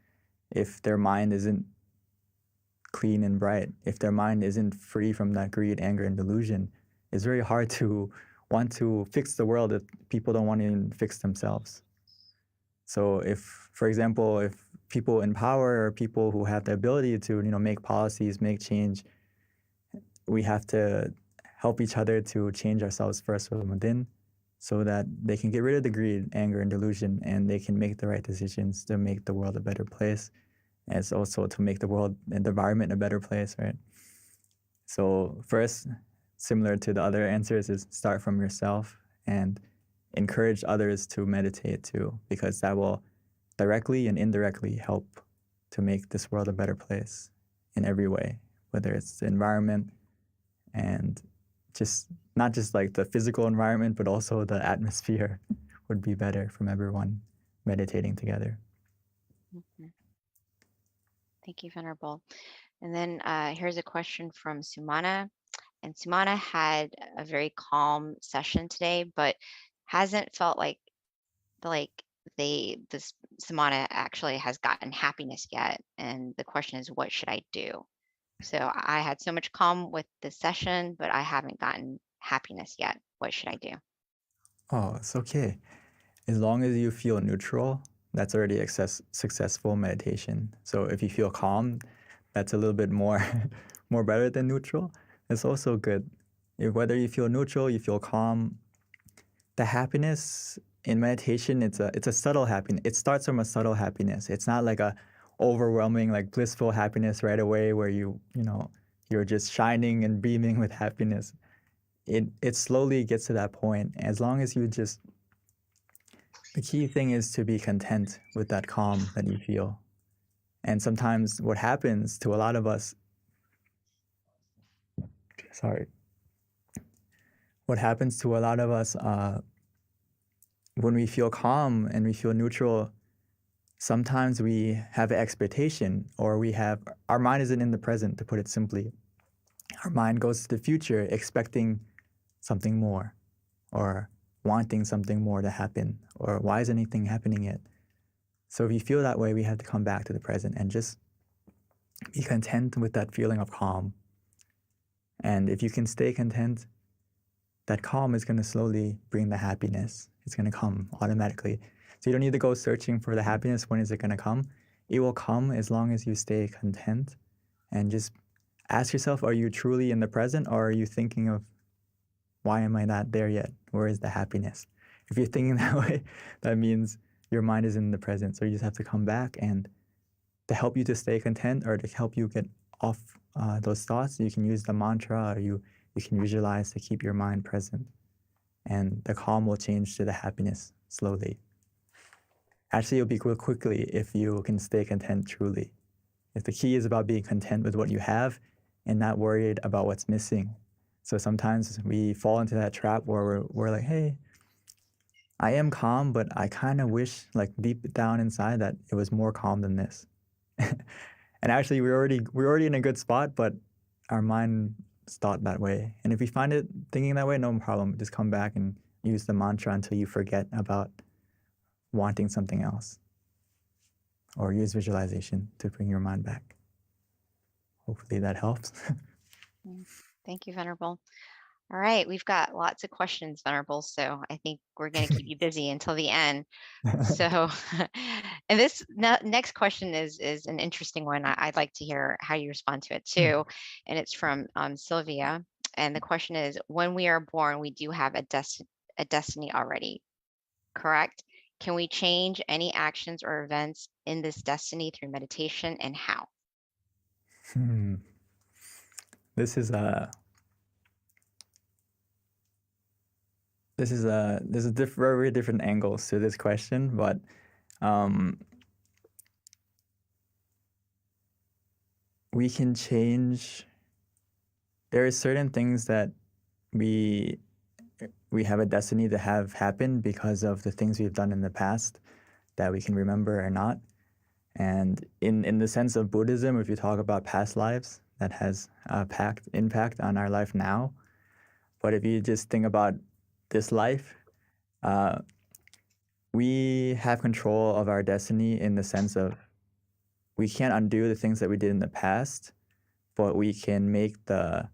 if their mind isn't clean and bright. If their mind isn't free from that greed, anger, and delusion, it's very hard to want to fix the world if people don't want to even fix themselves. So for example, if people in power or people who have the ability to, make policies, make change, we have to help each other to change ourselves first from within, so that they can get rid of the greed, anger, and delusion, and they can make the right decisions to make the world a better place, and it's also to make the world and the environment a better place, right? So first, similar to the other answers, is start from yourself and encourage others to meditate too, because that will directly and indirectly help to make this world a better place in every way, whether it's the environment and not just like the physical environment, but also the atmosphere would be better from everyone meditating together. Mm-hmm. Thank you, Venerable. And then here's a question from Sumana. And Sumana had a very calm session today, but hasn't felt like Sumana actually has gotten happiness yet. And the question is, what should I do? So I had so much calm with the session, but I haven't gotten happiness yet. What should I do? Oh, it's okay. As long as you feel neutral, that's already successful meditation. So if you feel calm, that's a little bit more better than neutral. It's also good. Whether you feel neutral, you feel calm, the happiness in meditation, it's a subtle happiness. It starts from a subtle happiness. It's not like a overwhelming, like blissful happiness right away where you're just shining and beaming with happiness. It slowly gets to that point. As long as the key thing is to be content with that calm that you feel. And sometimes what happens to a lot of us, when we feel calm and we feel neutral, sometimes we have an expectation, or our mind isn't in the present, to put it simply. Our mind goes to the future expecting something more, or wanting something more to happen, or why is anything happening yet? So if you feel that way, we have to come back to the present and just be content with that feeling of calm. And if you can stay content, that calm is going to slowly bring the happiness. It's going to come automatically. So you don't need to go searching for the happiness. When is it going to come? it will come as long as you stay content and just ask yourself, are you truly in the present, or are you thinking of, why am I not there yet? Where is the happiness? If you're thinking that way, that means your mind is in the present. So you just have to come back, and to help you to stay content or to help you get off those thoughts, you can use the mantra, or you can visualize to keep your mind present. And the calm will change to the happiness slowly. Actually, it'll be quickly if you can stay content truly. If the key is about being content with what you have and not worried about what's missing. So sometimes we fall into that trap where we're like, hey, I am calm, but I kind of wish, like deep down inside, that it was more calm than this. And actually, we're already in a good spot, but our mind thought that way. And if we find it thinking that way, no problem. Just come back and use the mantra until you forget about wanting something else. Or use visualization to bring your mind back. Hopefully that helps. Thank you, Venerable. All right, we've got lots of questions, Venerable, so I think we're going to keep you busy until the end. So, and this next question is an interesting one. I'd like to hear how you respond to it too. And it's from Sylvia. And the question is, when we are born, we do have a destiny already, correct? Can we change any actions or events in this destiny through meditation, and how? There's very different angles to this question, but we can change. There are certain things that we have a destiny to have happen because of the things we've done in the past that we can remember or not. And in the sense of Buddhism, if you talk about past lives, that has impact on our life now. But if you just think about this life, we have control of our destiny in the sense of we can't undo the things that we did in the past, but we can make the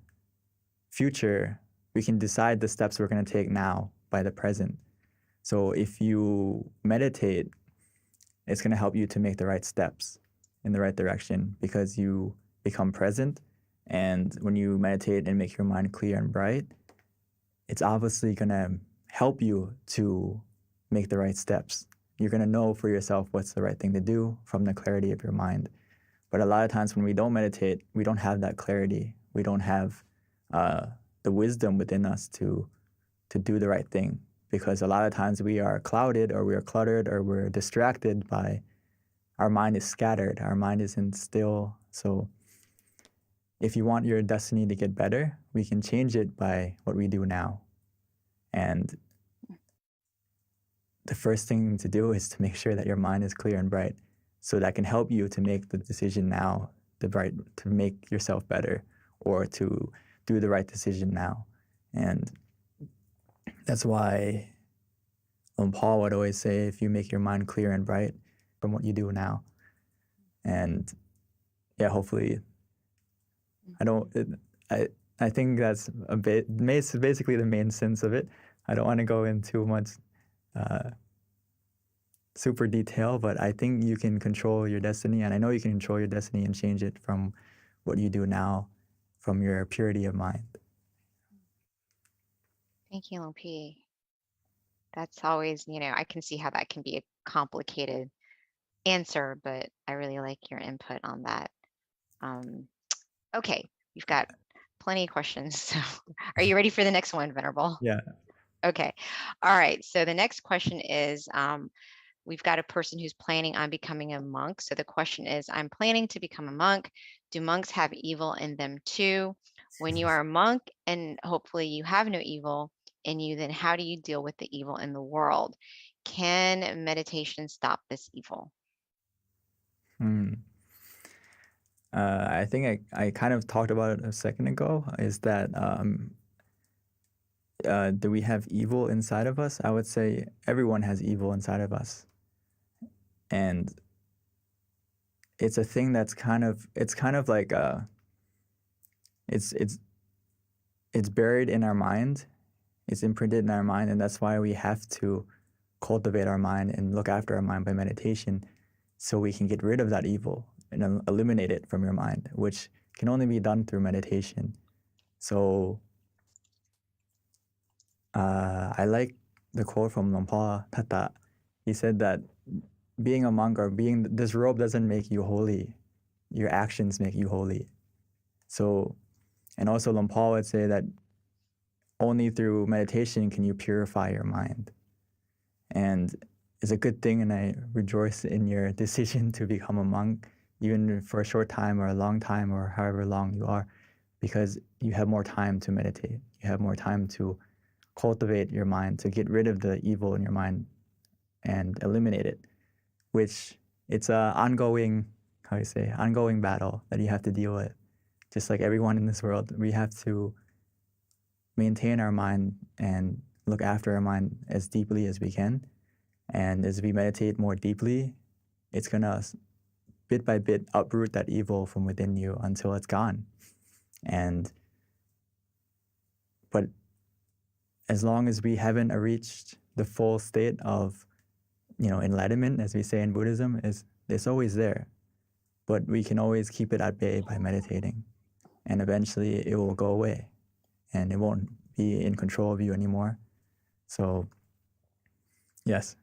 future, we can decide the steps we're going to take now by the present. So if you meditate, it's going to help you to make the right steps in the right direction because you become present. And when you meditate and make your mind clear and bright, it's obviously going to help you to make the right steps. You're going to know for yourself what's the right thing to do from the clarity of your mind. But a lot of times when we don't meditate, we don't have that clarity. We don't have the wisdom within us to do the right thing, because a lot of times we are clouded or we are cluttered or we're distracted by our mind is scattered. Our mind isn't still. So if you want your destiny to get better, we can change it by what we do now. And the first thing to do is to make sure that your mind is clear and bright. So that can help you to make the decision now, to make yourself better, or to do the right decision now. And that's why Paul would always say, if you make your mind clear and bright from what you do now. And yeah, hopefully, I think that's basically the main sense of it. I don't want to go into too much super detail, but I think you can control your destiny, and I know you can control your destiny and change it from what you do now, from your purity of mind. Thank you, LP. That's always, I can see how that can be a complicated answer, but I really like your input on that. Okay, you've got plenty of questions. So are you ready for the next one, Venerable? Yeah. Okay. All right. So the next question is, we've got a person who's planning on becoming a monk. So the question is, I'm planning to become a monk. Do monks have evil in them too? When you are a monk and hopefully you have no evil in you, then how do you deal with the evil in the world? Can meditation stop this evil? I think I kind of talked about it a second ago, is that do we have evil inside of us? I would say everyone has evil inside of us. And it's a thing that's kind of like it's buried in our mind. It's imprinted in our mind, and that's why we have to cultivate our mind and look after our mind by meditation, so we can get rid of that evil and eliminate it from your mind, which can only be done through meditation. So I like the quote from Lompa Tata. He said that being a monk or being this robe doesn't make you holy. Your actions make you holy. So, and also Lompa would say that only through meditation can you purify your mind. And it's a good thing, and I rejoice in your decision to become a monk, even for a short time or a long time or however long you are, because you have more time to meditate. You have more time to cultivate your mind, to get rid of the evil in your mind and eliminate it, which it's a ongoing, ongoing battle that you have to deal with. Just like everyone in this world, we have to maintain our mind and look after our mind as deeply as we can. And as we meditate more deeply, it's gonna bit by bit uproot that evil from within you until it's gone. But as long as we haven't reached the full state of, enlightenment, as we say in Buddhism, it's always there. But we can always keep it at bay by meditating. And eventually it will go away and it won't be in control of you anymore. So, yes,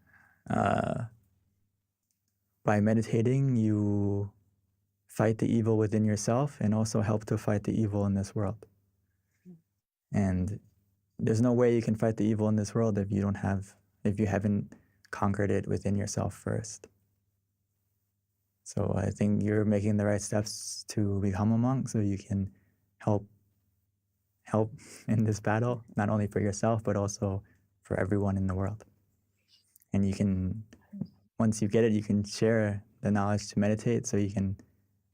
by meditating, you fight the evil within yourself and also help to fight the evil in this world. And there's no way you can fight the evil in this world if you haven't conquered it within yourself first. So I think you're making the right steps to become a monk so you can help in this battle, not only for yourself, but also for everyone in the world. And you can, once you get it, you can share the knowledge to meditate, so you can,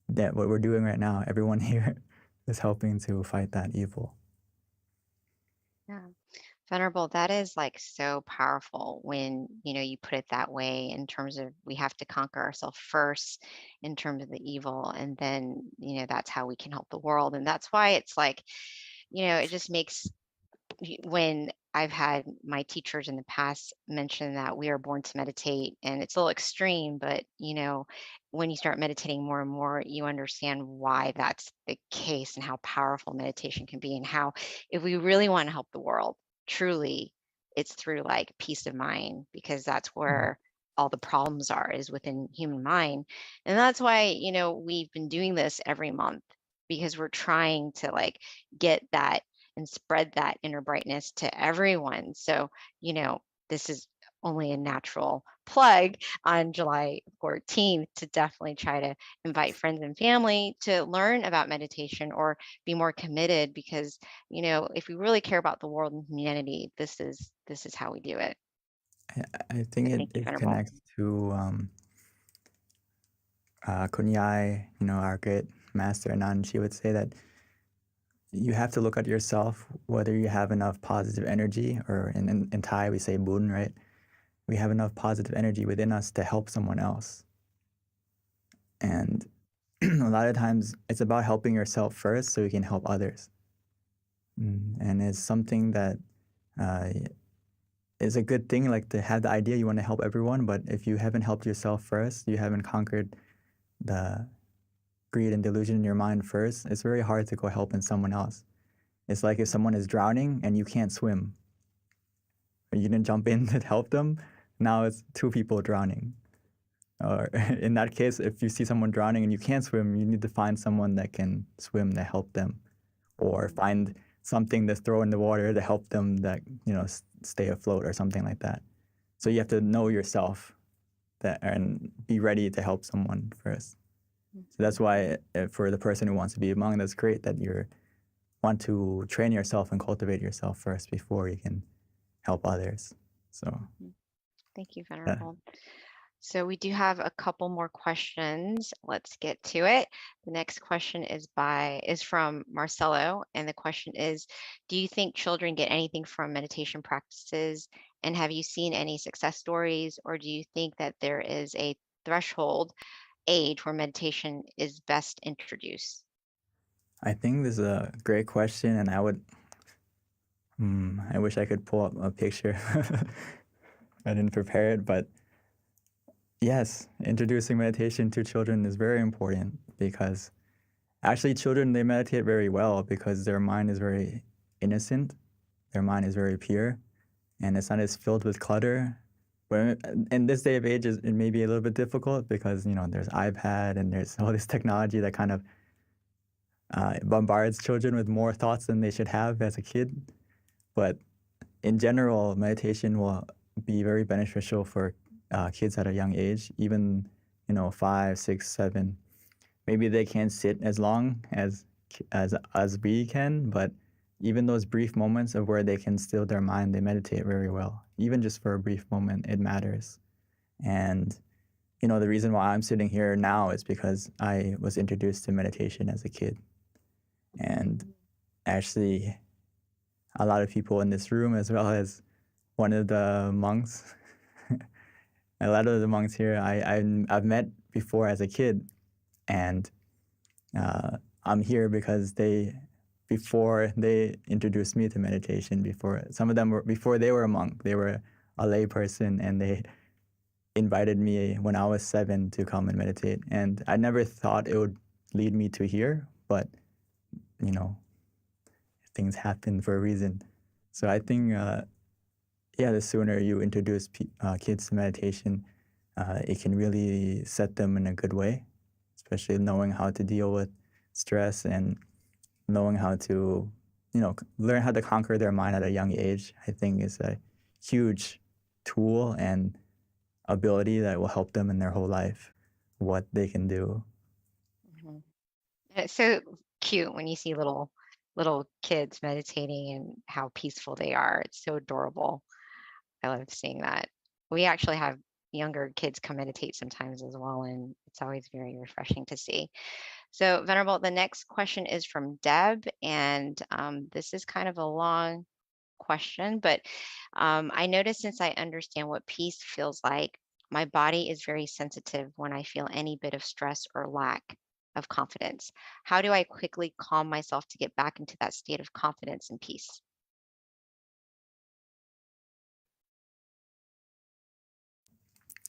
that what we're doing right now, everyone here is helping to fight that evil. Yeah. Venerable, that is like so powerful when, you put it that way, in terms of we have to conquer ourselves first in terms of the evil. And then, that's how we can help the world. And that's why it's like, it just makes, when I've had my teachers in the past mention that we are born to meditate, and it's a little extreme, but when you start meditating more and more, you understand why that's the case and how powerful meditation can be, and how, if we really want to help the world, truly, it's through like peace of mind, because that's where all the problems are, is within human mind. And that's why, we've been doing this every month, because we're trying to like get that and spread that inner brightness to everyone. So, this is only a natural plug on July 14th to definitely try to invite friends and family to learn about meditation or be more committed, because, if we really care about the world and humanity, this is how we do it. I think Thank you, it Venerable. connects to Kunyai, our great master Anand. She would say that you have to look at yourself, whether you have enough positive energy, or in Thai we say bun, right? We have enough positive energy within us to help someone else. And a lot of times it's about helping yourself first so you can help others. And it's something that is a good thing, like to have the idea you want to help everyone, but if you haven't helped yourself first, you haven't conquered the greed and delusion in your mind first, it's very hard to go helping someone else. It's like if someone is drowning and you can't swim, you didn't jump in to help them, now it's two people drowning. Or in that case, if you see someone drowning and you can't swim, you need to find someone that can swim to help them, or find something to throw in the water to help them that, stay afloat or something like that. So you have to know yourself and be ready to help someone first. So that's why for the person who wants to be a monk, that's great that you want to train yourself and cultivate yourself first before you can help others. So thank you, Venerable. So we do have a couple more questions. Let's get to it. The next question is from Marcelo, and the question is, do you think children get anything from meditation practices? And have you seen any success stories, or do you think that there is a threshold age where meditation is best introduced? I think this is a great question, and I wish I could pull up a picture. I didn't prepare it, but Yes, introducing meditation to children is very important because actually children, they meditate very well because their mind is very innocent, their mind is very pure, and it's not as filled with clutter. But in this day of age, it may be a little bit difficult because, there's iPad and there's all this technology that kind of bombards children with more thoughts than they should have as a kid. But in general, meditation will be very beneficial for kids at a young age, even 5, 6, 7. Maybe they can't sit as long as we can, but even those brief moments of where they can still their mind, they meditate very well. Even just for a brief moment, it matters. And the reason why I'm sitting here now is because I was introduced to meditation as a kid. And actually, a lot of people in this room, as well as one of the monks, a lot of the monks here, I've met before as a kid, and I'm here because before they introduced me to meditation, some of them before they were a monk, they were a lay person, and they invited me when I was 7 to come and meditate. And I never thought it would lead me to here, but things happen for a reason. So I think, the sooner you introduce kids to meditation, it can really set them in a good way, especially knowing how to deal with stress and knowing how to, learn how to conquer their mind at a young age, I think is a huge tool and ability that will help them in their whole life, what they can do. Mm-hmm. It's so cute when you see little kids meditating and how peaceful they are. It's so adorable. I love seeing that. We actually have younger kids come meditate sometimes as well, and it's always very refreshing to see. So, Venerable, the next question is from Deb, and this is kind of a long question, but I notice since I understand what peace feels like, my body is very sensitive when I feel any bit of stress or lack of confidence. How do I quickly calm myself to get back into that state of confidence and peace?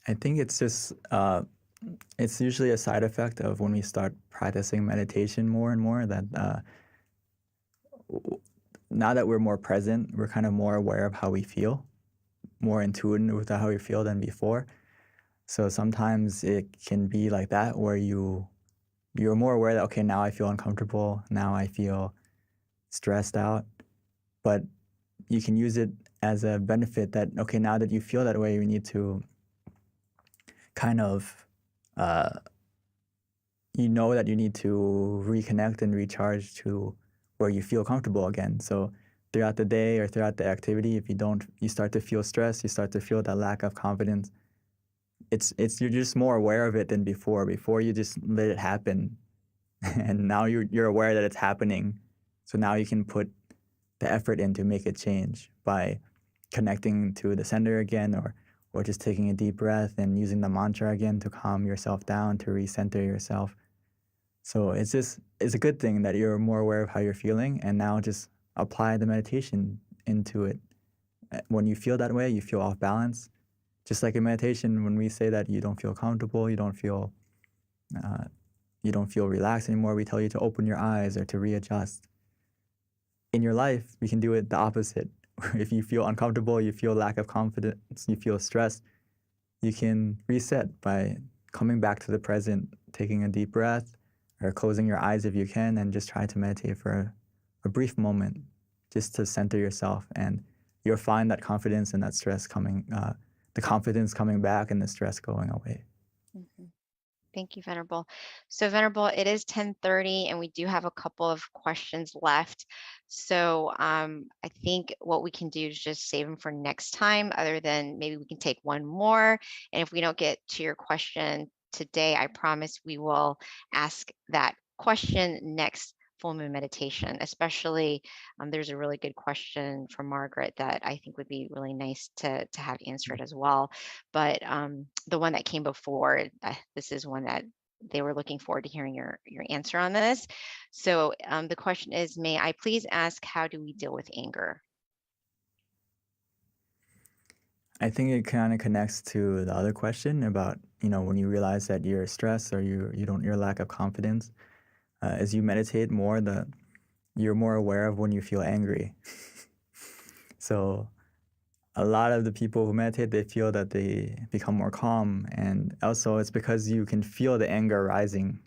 I think it's just, it's usually a side effect of when we start practicing meditation more and more that now that we're more present, we're kind of more aware of how we feel, more in tune with how we feel than before. So sometimes it can be like that where you're more aware that, okay, now I feel uncomfortable, now I feel stressed out, but you can use it as a benefit that, okay, now that you feel that way, you need to kind of, you know that you need to reconnect and recharge to where you feel comfortable again. So throughout the day or throughout the activity, if you start to feel stress, you start to feel that lack of confidence. You're just more aware of it than before. Before you just let it happen, and now you're aware that it's happening. So now you can put the effort in to make it change by connecting to the center again, or just taking a deep breath and using the mantra again to calm yourself down, to recenter yourself. So it's a good thing that you're more aware of how you're feeling, and now just apply the meditation into it. When you feel that way, you feel off balance. Just like in meditation, when we say that you don't feel comfortable, you don't feel relaxed anymore, we tell you to open your eyes or to readjust. In your life, we can do it the opposite. If you feel uncomfortable, you feel lack of confidence, you feel stressed, you can reset by coming back to the present, taking a deep breath, or closing your eyes if you can, and just try to meditate for a brief moment, just to center yourself. And you'll find that confidence and that stress the confidence coming back and the stress going away. Mhm. Thank you, Venerable. So, Venerable, it is 10:30, and we do have a couple of questions left. So, I think what we can do is just save them for next time, other than maybe we can take one more. And if we don't get to your question today, I promise we will ask that question next full moon meditation. Especially, there's a really good question from Margaret that I think would be really nice to have answered as well. But the one that came before, this is one that they were looking forward to hearing your answer on this. So the question is, may I please ask, how do we deal with anger? I think it kind of connects to the other question about, when you realize that you're stressed or your lack of confidence. As you meditate more, you're more aware of when you feel angry. So a lot of the people who meditate, they feel that they become more calm, and also it's because you can feel the anger rising.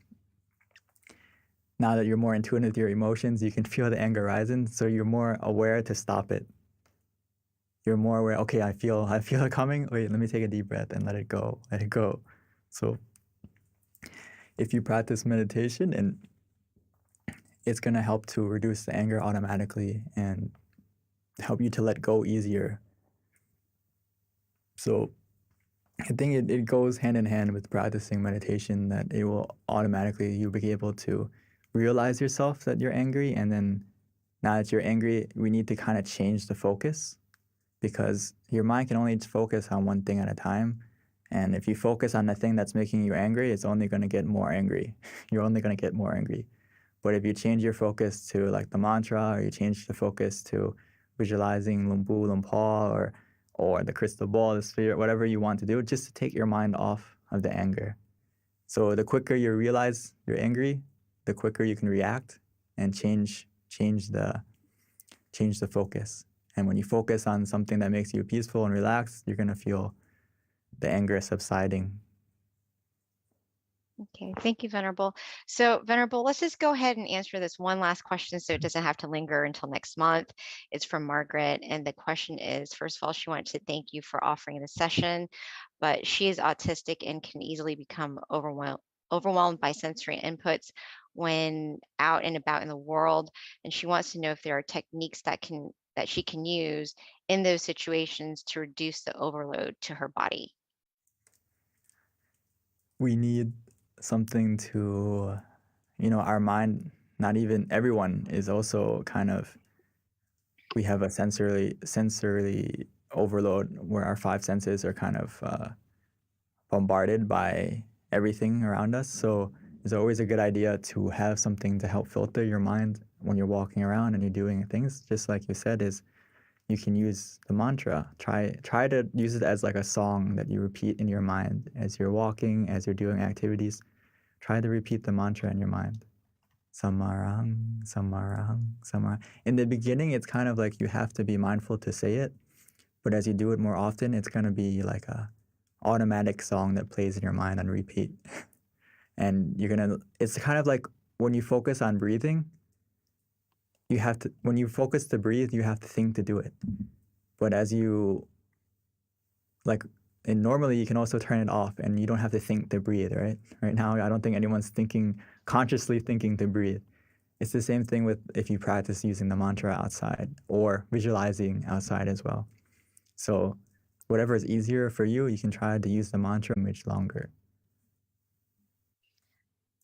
Now that you're more in tune with your emotions, you can feel the anger rising, so you're more aware to stop it. You're more aware, okay, I feel it coming. Wait, let me take a deep breath and let it go. Let it go. So if you practice meditation, and it's going to help to reduce the anger automatically and help you to let go easier. So I think it goes hand in hand with practicing meditation, that it will automatically, you'll be able to realize yourself that you're angry. And then now that you're angry, we need to kind of change the focus, because your mind can only focus on one thing at a time. And if you focus on the thing that's making you angry, it's only going to get more angry. You're only going to get more angry. But if you change your focus to like the mantra, or you change the focus to visualizing Lumbu, Lumpal, or the crystal ball, the sphere, whatever you want to do, just to take your mind off of the anger. So the quicker you realize you're angry, the quicker you can react and change the focus. And when you focus on something that makes you peaceful and relaxed, you're going to feel the anger subsiding. Okay, thank you, Venerable. So, Venerable, let's just go ahead and answer this one last question so it doesn't have to linger until next month. It's from Margaret, and the question is, first of all, she wanted to thank you for offering the session, but she is autistic and can easily become overwhelmed by sensory inputs when out and about in the world, and she wants to know if there are techniques that she can use in those situations to reduce the overload to her body. We need something to, our mind, not even everyone is also kind of, we have a sensory overload where our five senses are kind of bombarded by everything around us. So it's always a good idea to have something to help filter your mind when you're walking around and you're doing things. Just like you said, is you can use the mantra. Try to use it as like a song that you repeat in your mind as you're walking, as you're doing activities. Try to repeat the mantra in your mind. Samarang, samarang, samarang. In the beginning, it's kind of like you have to be mindful to say it, but as you do it more often, it's going to be like a automatic song that plays in your mind on repeat. And it's kind of like when you focus on breathing, when you focus to breathe, you have to think to do it. But and normally you can also turn it off and you don't have to think to breathe, right? Right now, I don't think anyone's consciously thinking to breathe. It's the same thing with if you practice using the mantra outside or visualizing outside as well. So whatever is easier for you, you can try to use the mantra much longer.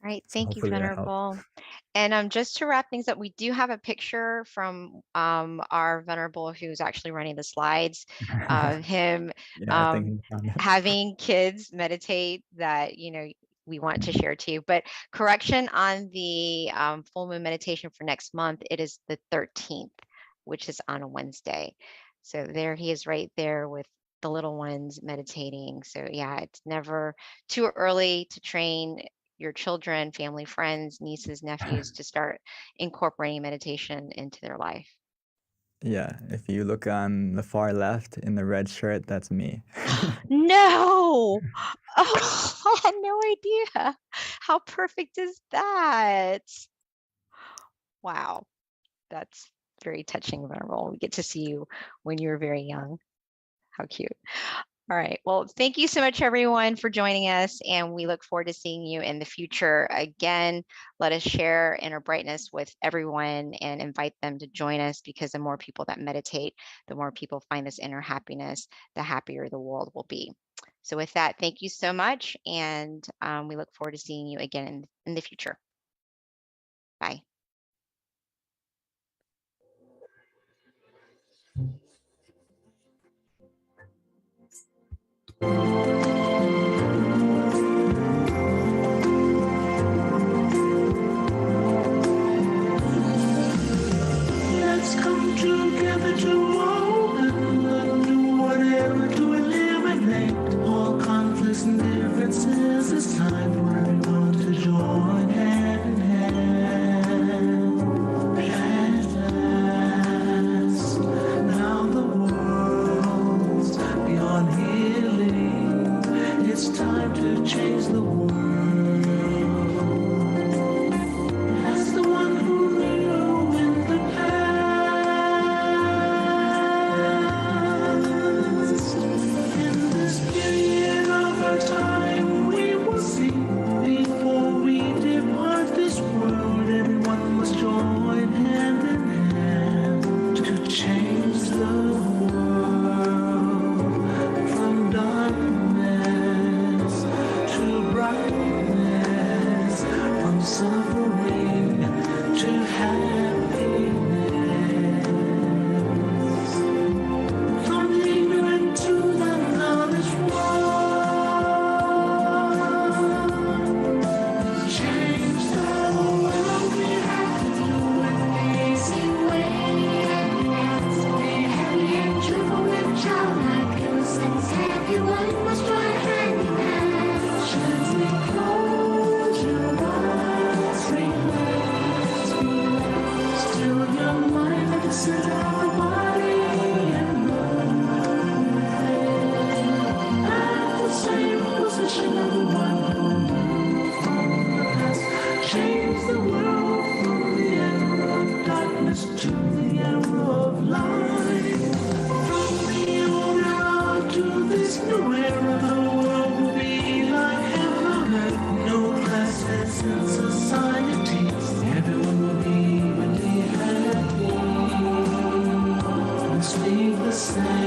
All right, So thank you, hopefully that helps. Venerable. And just to wrap things up, we do have a picture from our Venerable who's actually running the slides of him Yeah, I think he found it. having kids meditate that, we want to share to you. But correction on the full moon meditation for next month, it is the 13th, which is on a Wednesday. So there he is right there with the little ones meditating. So yeah, it's never too early to train your children, family, friends, nieces, nephews to start incorporating meditation into their life. Yeah, if you look on the far left in the red shirt, that's me. No! Oh, I had no idea. How perfect is that? Wow, that's very touching, Venerable. We get to see you when you were very young. How cute. All right. Well, thank you so much, everyone, for joining us. And we look forward to seeing you in the future. Again, let us share inner brightness with everyone and invite them to join us, because the more people that meditate, the more people find this inner happiness, the happier the world will be. So with that, thank you so much. And we look forward to seeing you again in the future. Bye. Let's come together to open the new whatever to eliminate all conflicts and differences. It's time for everyone to join hand in hand. At last, now the world's beyond healing. It's time to change the world. As the one who knew in the past, in this period of our time, we will see before we depart this world. Everyone must join hand in hand to change the world from darkness to brightness, from suffering to happiness, from ignorant to the knowledge one. Change the world, we have to do it the easy way. Be happy and cheerful with childlike innocence. Everyone must join hand in hand. Gently close your eyes, relax, still your mind at the center of the body and mind. At the same position of the one who knew from the past. Change the world from the era of darkness to the era of light. From the old era to this new era, the world will be like heaven on earth. No classes in society. Everyone will be really happy. Let's leave the same.